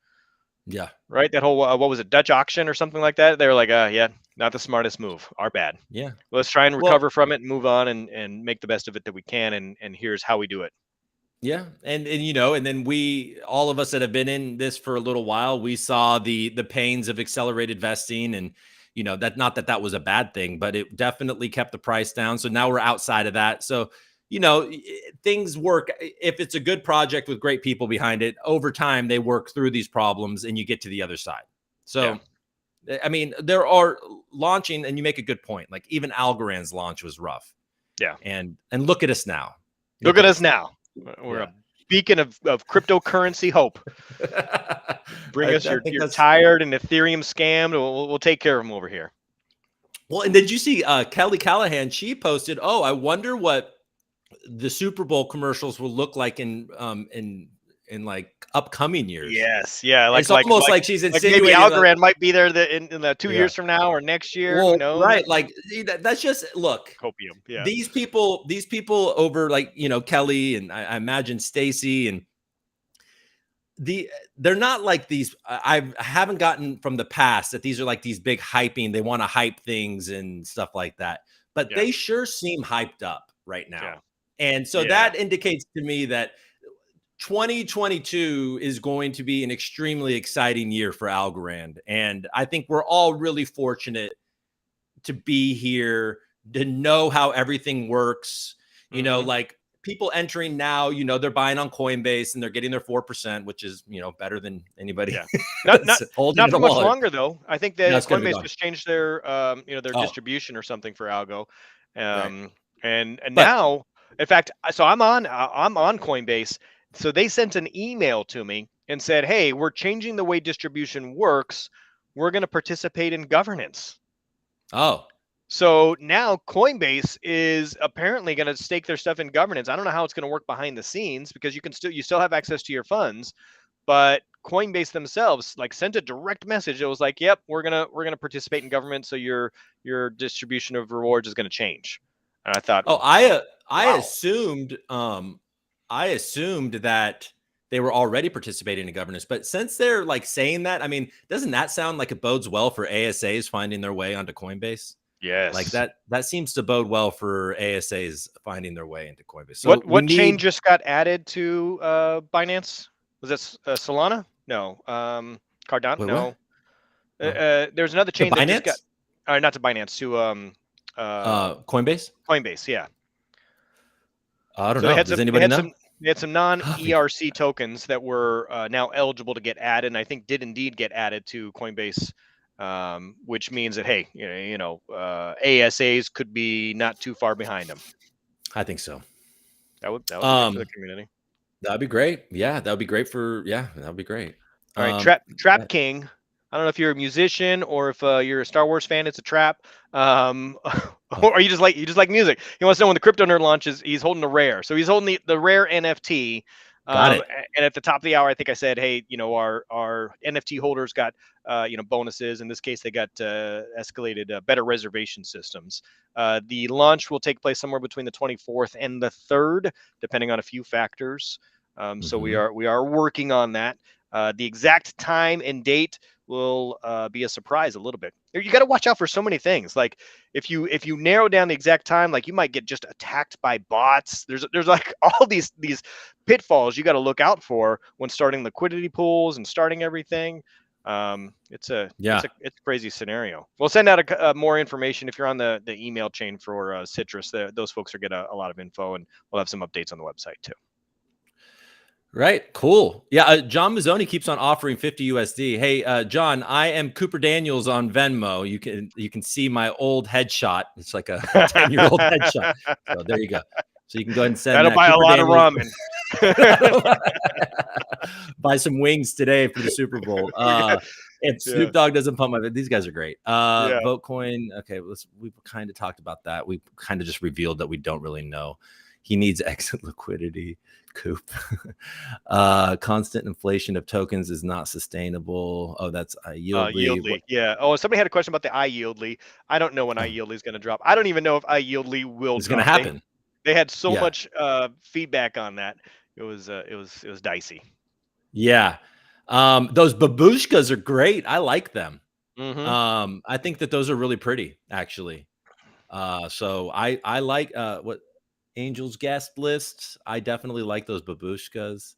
yeah, right? That whole what was it, Dutch auction or something like that? They were like, yeah, not the smartest move. Our bad. yeah. Let's try and Well, recover from it and move on and make the best of it that we can. And here's how we do it. yeah, and then we all of us that have been in this for a little while, we saw the pains of accelerated vesting, and that not that that was a bad thing, but it definitely kept the price down. So now we're outside of that. So things work if it's a good project with great people behind it. Over time, they work through these problems, and you get to the other side. Yeah. So I mean, there are launching, and you make a good point. Like even Algorand's launch was rough, Yeah. and look at us now. Look Look at at us us now. now. We're Yeah. a beacon of cryptocurrency hope. Bring I us think your that's tired and Ethereum scammed. We'll take care of them over here. well. And did you see Kelly Callahan? She posted, "Oh, I wonder what the Super Bowl commercials will look like in like upcoming years." Yes, yeah, It's almost like she's like maybe insinuating, like, Algorand might be there in the 2 years yeah. from now or next year. Who Well, knows? right, like that's just look. Copium. Yeah, These people over like Kelly and I imagine Stacy and they're not like these. I haven't gotten from the past that these are like these big hyping. They want to hype things and stuff like that, but yeah, they sure seem hyped up right yeah, now. And so yeah, that indicates to me that 2022 is going to be an extremely exciting year for Algorand. And I think we're all really fortunate to be here, to know how everything works. hmm Like people entering now, they're buying on Coinbase and they're getting their 4%, which is, better than anybody yeah. Not not holding not in a for much wallet. longer though. I think No, that it's going to be Coinbase gone. just changed their Oh, distribution or something for algo, right. and But now, in fact, so I'm on Coinbase. So they sent an email to me and said, "Hey, we're changing the way distribution works. We're going to participate in governance." oh, So now Coinbase is apparently going to stake their stuff in governance. I don't know how it's going to work behind the scenes because you still have access to your funds, but Coinbase themselves like sent a direct message. It was like, "Yep, we're gonna participate in government, so your distribution of rewards is going to change." And I thought, oh, I "Wow, assumed that they were already participating in governance. But since they're like saying that, I mean, doesn't that sound like it bodes well for ASAs finding their way onto Coinbase? Like yes." that seems to bode well for ASAs finding their way into Coinbase. So What we what chain need just got added to Binance? Was that Solana? No, Cardano? wait, what? No, No. There's another To chain that just got, Binance? not to Binance, to Coinbase? Coinbase. Yeah. I don't So they know. had Does some anybody know? non Coffee. ERC tokens that were now eligible to get added, and I think did indeed get added to Coinbase, which means that, hey, ASAs could be not too far behind them. I think so. That would be good for the Um, community. that'd be great. Yeah, that would be great that would be great. All right, Um, Trap King. I don't know if you're a musician or if you're a Star Wars fan. It's a trap, oh, or you just like music. He wants to know when the Crypto Nerd launches. He's holding the rare, so he's holding the rare NFT. got it. And at the top of the hour, I think I said, hey, our NFT holders got bonuses. In this case, they got escalated better reservation systems. The launch will take place somewhere between the 24th and the 3rd, depending on a few factors. So we Mhm. are working on that. The exact time and date will be a surprise a little bit. You got to watch out for so many things. Like if you narrow down the exact time, like you might get just attacked by bots. There's like all these pitfalls you got to look out for when starting liquidity pools and starting everything. It's a Yeah. it's a crazy scenario. We'll send out more information if you're on the email chain for Citrus. Those folks will get a lot of info, and we'll have some updates on the website too. Right. Cool. Yeah. John Mazzoni keeps on offering 50 USD. Hey, John, I am Cooper Daniels on Venmo. You can see my old headshot. It's like a 10-year-old headshot. So there you go. So you can go ahead and send That'll that buy a Cooper lot of Daniels. ramen. Buy some wings today for the Super Bowl. If Yeah. Snoop Dogg doesn't pump my, these guys are great. Yeah. Votecoin. Okay, we've kind of talked about that. We kind of just revealed that we don't really know. He needs exit liquidity. Coop. Constant inflation of tokens is not sustainable. Oh, that's Yieldly. Yeah. Oh, somebody had a question about the iYieldly. I don't know when Oh, iYieldly is going to drop. I don't even know if iYieldly will it's gonna drop. happen. They had so Yeah, much feedback on that. It was dicey. yeah. Those babushkas are great. I like them. Mm-hmm. I think that those are really pretty, actually. So I like what Angels guest lists. I definitely like those babushkas.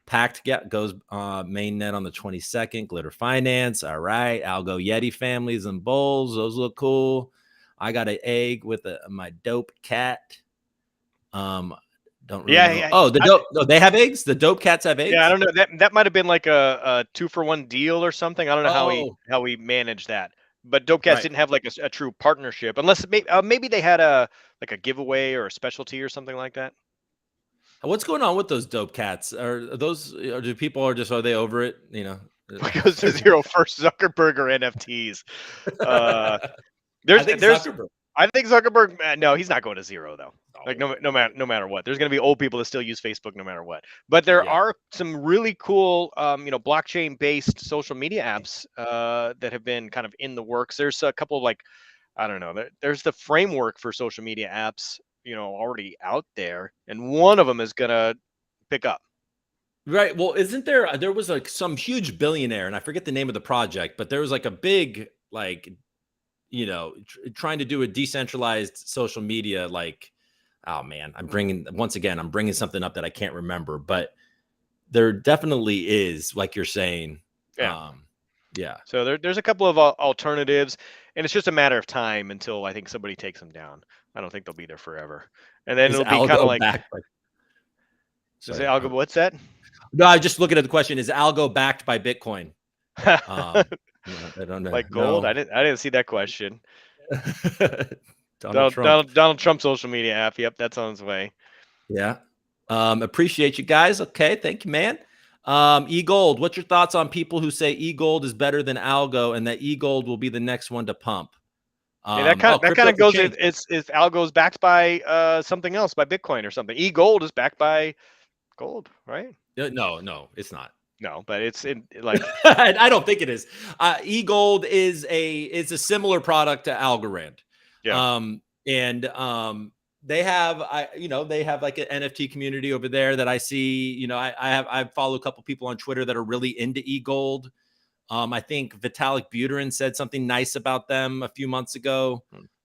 Packed goes mainnet on the 22nd. Glitter Finance. All right. Algo Yeti families and bowls. Those look cool. I got an egg with my dope cat. Don't really Yeah, know. yeah. Oh, the dope. No, they have eggs. The dope cats have Yeah, I eggs. don't know. That might have been like a 2-for-1 deal or something. I don't know Oh, how we managed that. But Dope Cats right. didn't have like a true partnership, unless maybe they had a giveaway or a specialty or something like that. What's going on with those dope cats? Are those? Do people are they over it? You know. Goes to zero first Zuckerberg or NFTs. Uh, I there's think there's Zuckerberg. I think Zuckerberg. No, he's not going to zero though. Like Oh, no matter what, there's going to be old people that still use Facebook no matter what. But there yeah. are some really cool, blockchain based social media apps that have been kind of in the works. There's a couple of, like, I don't know. There's the framework for social media apps, already out there, and one of them is gonna pick up. Right. Well, isn't there was like some huge billionaire, and I forget the name of the project, but there was like a big, like, trying to do a decentralized social media, like, oh man, I'm bringing something up that I can't remember, but there definitely is, like you're saying. Yeah. Yeah. So there's a couple of alternatives, and it's just a matter of time until I think somebody takes them down. I don't think they'll be there forever, and then Is it'll be kind of Algo like, backed by is it sorry. algo? What's that? No, I just looking at the question. Is Algo backed by Bitcoin? Um, no, I don't know. Like gold? I No. didn't see that question. Donald Donald, Trump. Donald, Donald Trump social media app. Yep, that's on its way. Yeah. Appreciate you guys. Okay. Thank you, man. eGold, what's your thoughts on people who say eGold is better than Algo and that eGold will be the next one to pump? Yeah, that kind of that kind Crypto of for goes. change. If algo is backed by something else, by Bitcoin or something. E-gold is backed by gold, right? No, it's not. No, but it's in like, I don't think it is. eGold is a similar product to Algorand. yeah. And they have like an NFT community over there that I see. I follow a couple people on Twitter that are really into eGold. I think Vitalik Buterin said something nice about them a few months ago.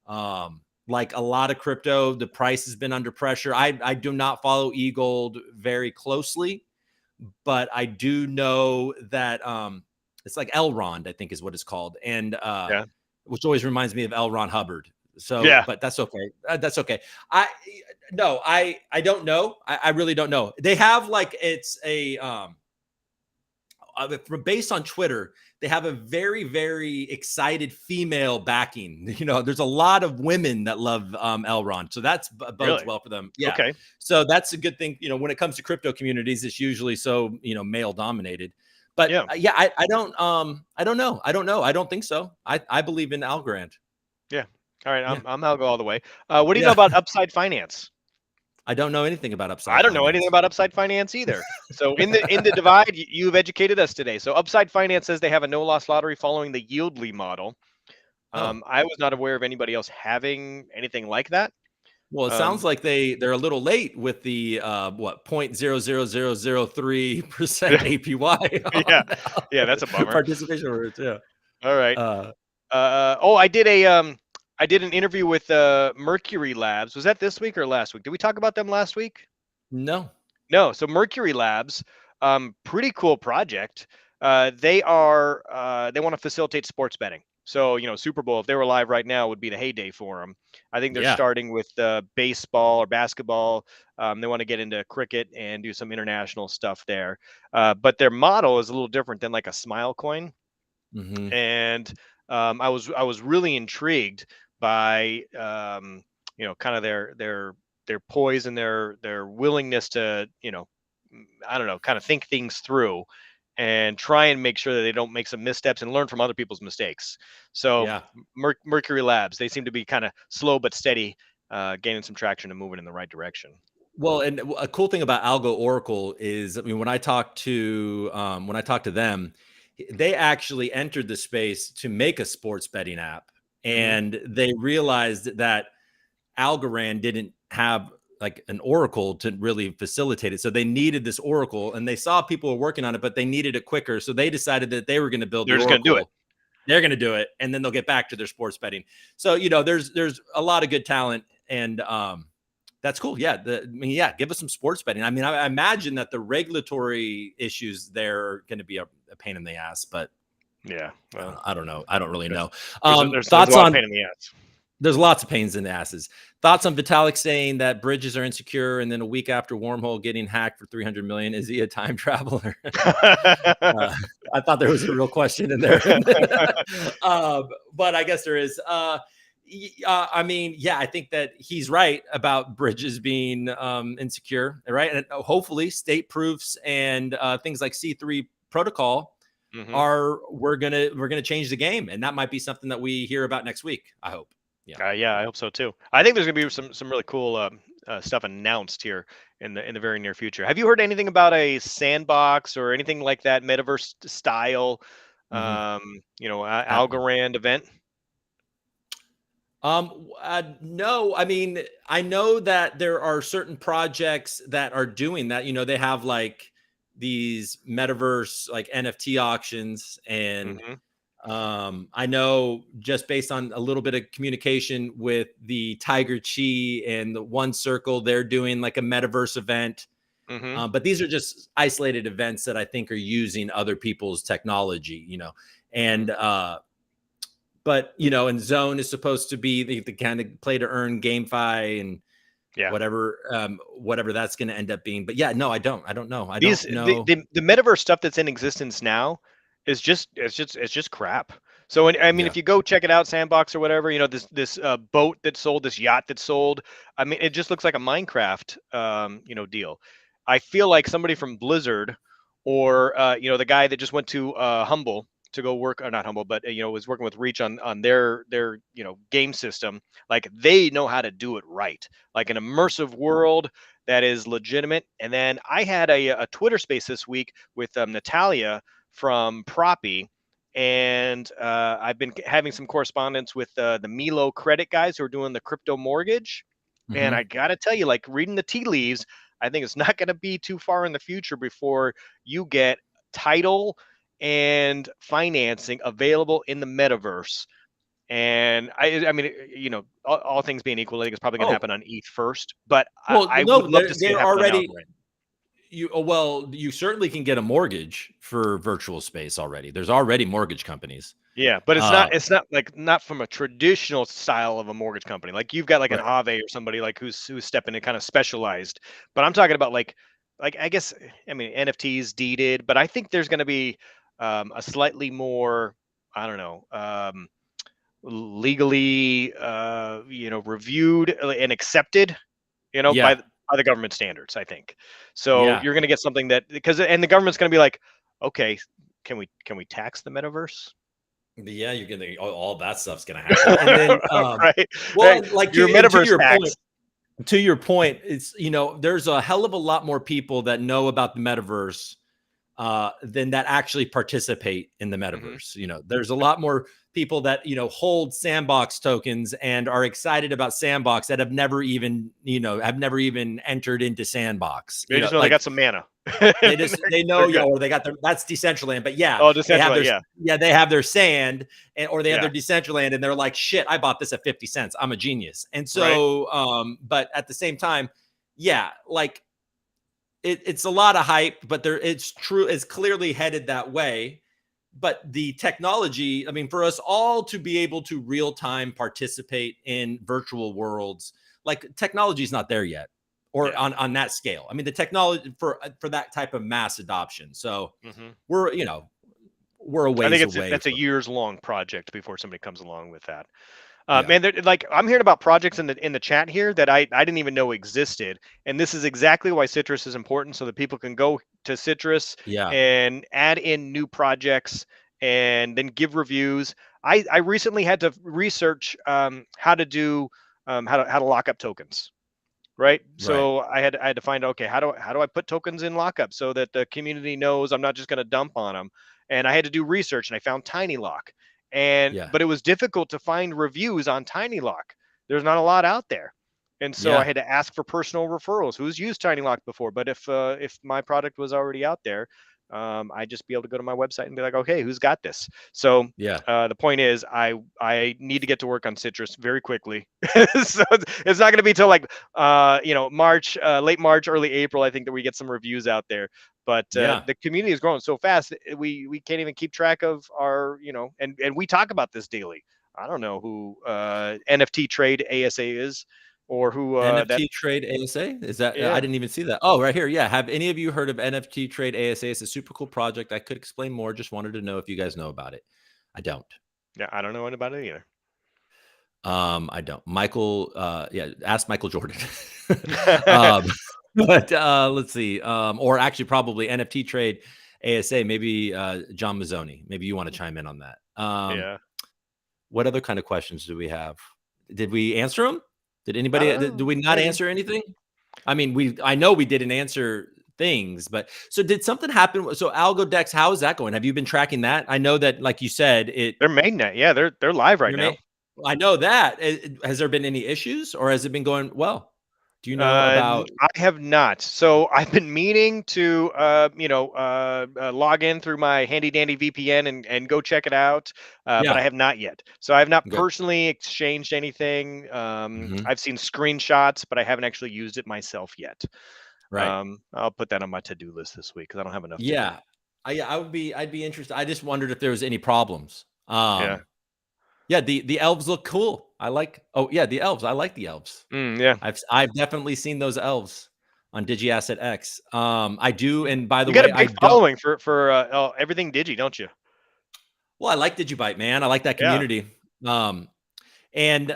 Hmm. Like a lot of crypto, the price has been under pressure. I do not follow eGold very closely, but I do know that it's like Elrond, I think is what it's called, and Yeah. which always reminds me of L. Ron Hubbard. So, Yeah. but that's okay. That's okay. I no, I don't know. I really don't know. They have like it's a based on Twitter, they have a very, very excited female backing. There's a lot of women that love Elrond, so that's bodes Really? well for them. Yeah, Okay. so that's a good thing. When it comes to crypto communities, it's usually so male dominated. But Yeah. yeah, I don't know. I don't know. I don't think so. I believe in Algorand. Yeah. All right. Yeah, I'm Algo all the way. What do you know yeah. about Upside Finance? I don't know anything about I Upside don't know anything Finance. about Upside Finance either. So in the divide, you've educated us today. So Upside Finance says they have a no loss lottery following the Yieldly model. Oh, I was not aware of anybody else having anything like that. well, it sounds Um, like they're a little late with the what 0.00003% APY yeah, on yeah, that's a bummer. participation rates. Yeah. All right. Uh, Oh, I did an interview with Mercury Labs. Was that this week or last week? Did we talk about them last week? no. No. So Mercury Labs, pretty cool project. They want to facilitate sports betting. So Super Bowl, if they were live right now, would be the heyday for them. I think they're Yeah. starting with baseball or basketball. They want to get into cricket and do some international stuff there. But their model is a little different than like a Smile coin. Hmm. And I was really intrigued by kind of their poise and their willingness to I don't know, kind of think things through and try and make sure that they don't make some missteps and learn from other people's mistakes. So Yeah. Mercury Labs, they seem to be kind of slow but steady, gaining some traction and moving in the right direction. Well, and a cool thing about Algo Oracle is, I mean, when I talk to them, they actually entered the space to make a sports betting app, Hmm. and they realized that Algorand didn't have like an Oracle to really facilitate it. So they needed this Oracle, and they saw people were working on it, but they needed it quicker. So they decided that they were going to build the They're just going to do it. Oracle. They're going to do it, and then they'll get back to their sports betting. So there's a lot of good talent, and that's cool. Yeah, I mean, yeah, give us some sports betting. I mean, I imagine that the regulatory issues there are going to be a pain in the ass, but Yeah. Well, I don't know. I don't really there's know. there's a Thoughts lot of on pain in the ass. There's lots of pains in the asses. Thoughts on Vitalik saying that bridges are insecure, and then a week after Wormhole getting hacked for 300 million, is he a time traveler? I thought there was a real question in there, but I guess there is. I mean, yeah, I think that he's right about bridges being insecure, right? And hopefully, state proofs and things like C3 protocol Hmm. are we're gonna change the game, and that might be something that we hear about next week. I hope. Yeah. Yeah, I hope so too. I think there's gonna be some really cool stuff announced here in the very near future. Have you heard anything about a sandbox or anything like that, metaverse style, Hmm. Happening. Algorand event? No, I mean, I know that there are certain projects that are doing that. They have like these metaverse like NFT auctions, and Hmm. I know just based on a little bit of communication with the Tiger Chi and the One Circle, they're doing like a metaverse event. Hmm. But these are just isolated events that I think are using other people's technology. Hmm. And but and Zone is supposed to be the kind of play to earn GameFi and Yeah. whatever that's going to end up being. But yeah, no, I don't know. I These don't know. the metaverse stuff that's in existence now is just crap. So I mean, Yeah. if you go check it out, Sandbox or whatever, this boat that sold, this yacht that sold, I mean, it just looks like a Minecraft deal. I feel like somebody from Blizzard or the guy that just went to Humble to go work, or not Humble, but was working with Reach on their game system. Like they know how to do it right, like an immersive world that is legitimate. And then I had a Twitter space this week with Natalia from Proppy. And I've been having some correspondence with the Milo credit guys who are doing the crypto mortgage. And Hmm. I got to tell you, like reading the tea leaves, I think it's not going to be too far in the future before you get title and financing available in the metaverse. And I mean, all things being equal, I think it's probably going to Oh, happen on ETH first, but I, well, I would no, love to see it they're happen on already Algorand. you certainly can get a mortgage for virtual space already. There's already mortgage companies. Yeah, but it's Uh, not like not from a traditional style of a mortgage company. Like you've got like an right. Ave or somebody like who's stepping in kind of specialized. But I'm talking about like I guess I mean NFTs deeded, but I think there's going to be a slightly more I don't know legally reviewed and accepted by Yeah. by the government standards. I think so. Yeah. You're going to get something that because and the government's going to be like, okay, can we tax the metaverse? Yeah, you're gonna all that stuff's gonna happen. And then Right. well, Hey, and like your to metaverse your point, tax. it's there's a hell of a lot more people that know about the metaverse than that actually participate in the Mhm. metaverse. There's a lot more people that hold sandbox tokens and are excited about sandbox that have never even entered into sandbox. They just know they Like got some mana. they know, They're good. or they got that's Decentraland, but yeah, Oh, they have Decentraland, their yeah. they have their sand, or they have Yeah, their Decentraland, and they're like, shit, I bought this at 50 cents. I'm a genius. And right? so, but at the same time, yeah, like it's a lot of hype, but it's true, it's clearly headed that way. But the technology, I mean, for us all to be able to real time participate in virtual worlds, like technology is not there yet, or Yeah. on that scale. I mean, the technology for that type of mass adoption. So Mhm. we're you know we're a I think ways away that's a from. years long project before somebody comes along with that. Yeah, Man, like I'm hearing about projects in the chat here that I didn't even know existed, and this is exactly why Citrus is important, so that people can go to Citrus yeah, and add in new projects and then give reviews. I recently had to research how to do how to lock up tokens. Right. right, So I had to find okay, how do I put tokens in lockup so that the community knows I'm not just going to dump on them. And I had to do research and I found Tiny Lock. And yeah, but it was difficult to find reviews on Tiny Lock. There's not a lot out there. And so I yeah, had to ask for personal referrals. Who's used Tiny Lock before? But if my product was already out there, I'd just be able to go to my website and be like, okay, who's got this? So yeah, the point is, I need to get to work on Citrus very quickly. So it's not going to be till like March, late March, early April. I think that we get some reviews out there. But yeah. the community is growing so fast, we can't even keep track of our and we talk about this daily. I don't know who NFT Trade ASA is, or who that NFT Trade ASA, is that? I yeah didn't even see that. Oh, right here. Yeah. Have any of you heard of NFT Trade ASA? It's a super cool project. I could explain more. Just wanted to know if you guys know about it. I don't. yeah I don't know about it either. I don't. Michael, yeah, ask Michael Jordan. um, but let's see. Or actually, probably NFT Trade ASA. Maybe John Mazzoni. Maybe you want to chime in on that. Yeah. What other kind of questions do we have? Did we answer them? Did anybody? Do Oh, we not maybe. answer anything? I mean, I know we didn't answer things, but so did something happen? So AlgoDex, how is that going? Have you been tracking that? I know that, like you said, They're mainnet. Yeah, they're live right you're ma- now. I know that. Has there been any issues, or has it been going well? Do you know about? I have not. So I've been meaning to, log in through my handy dandy VPN and go check it out, but I Yeah. have not yet. So I have not Okay. personally exchanged anything. Hmm. I've seen screenshots, but I haven't actually used it myself yet. Right. I'll put that on my to-do list this week because I don't have enough to do. Yeah. I'd be interested. I just wondered if there was any problems. Yeah. Yeah, the elves look cool. Oh yeah, the elves. I like the elves. Yeah. I've definitely seen those elves on DigiAsset X. I do, and by the You got way, a I big don't. following for everything Digi, don't you? Well, I like Digibyte, man. I like that Yeah. community. Um, and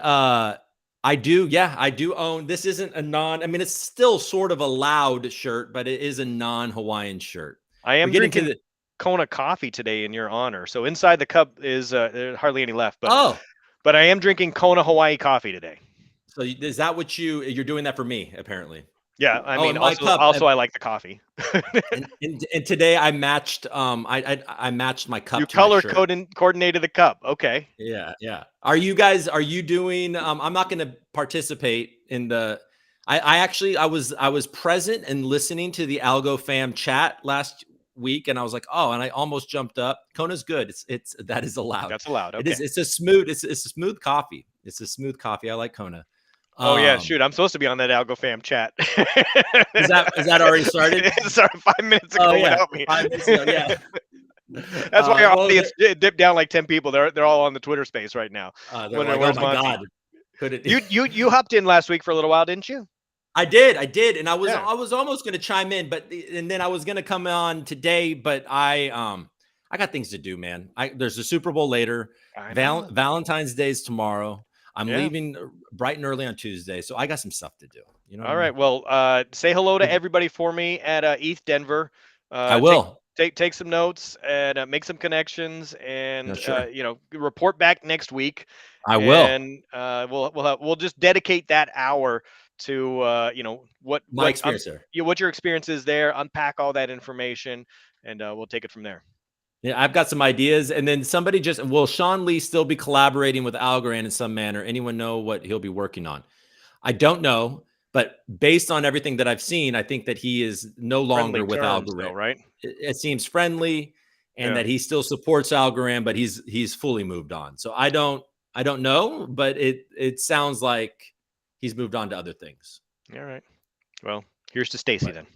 I do, yeah, I do own. This isn't a non. I mean, it's still sort of a loud shirt, but it is a non-Hawaiian shirt. I We am get into drinking the. Kona coffee today in your honor. So inside the cup is there's hardly any left, Oh, but I am drinking Kona Hawaii coffee today. so is that what you're doing that for me? Apparently. Yeah, I Oh, mean and my also cup. also I like the coffee. And today I matched. I matched my You cup to my color shirt. coordinated the cup. Okay. Yeah, yeah. Are you doing I'm not gonna participate in the I actually I was present and listening to the Algo fam chat last week, and I was like, oh, and I almost jumped up. Kona's good. It's that is allowed. That's allowed. It is Okay. it's a smooth coffee. It's a smooth coffee. I like Kona. Oh yeah, Um, shoot, I'm supposed to be on that Algo fam chat. is that already started? It started 5 minutes Oh ago yeah, without me. 5 minutes ago. Yeah. That's why our Well, audience dipped down like 10 people. They're all on the Twitter space right now. they're Wondering like, oh where's my Monty. god, could it? You hopped in last week for a little while, didn't you? I did, and Yeah, I was almost going to chime in, but and then I was going to come on today, but I got things to do, man. There's a Super Bowl later. I know. Valentine's Day is tomorrow. I'm Yeah. leaving bright and early on Tuesday, so I got some stuff to do. You know what I All right. mean? Well, say hello to everybody for me at ETH Denver. I Take will. take some notes and make some connections, No, and sure. report back next week, I will. and we'll just dedicate that hour to My experience there. what your experience is there. Unpack all that information, and we'll take it from there. Yeah, I've got some ideas, and then somebody just will Sean Lee still be collaborating with Algorand in some manner? Anyone know what he'll be working on? I don't know, but based on everything that I've seen, I think that he is no Friendly longer with terms, though, Algorand. right? It seems friendly, and Yeah. that he still supports Algorand, but he's fully moved on. So I don't know, but it sounds like he's moved on to other things. All right. Well, here's to Stacy But then.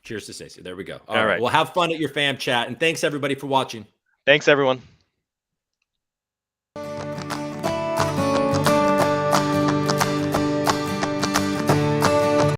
cheers to Stacey. There we go. All All right. right. Well, have fun at your fam chat, and thanks everybody for watching. Thanks, everyone.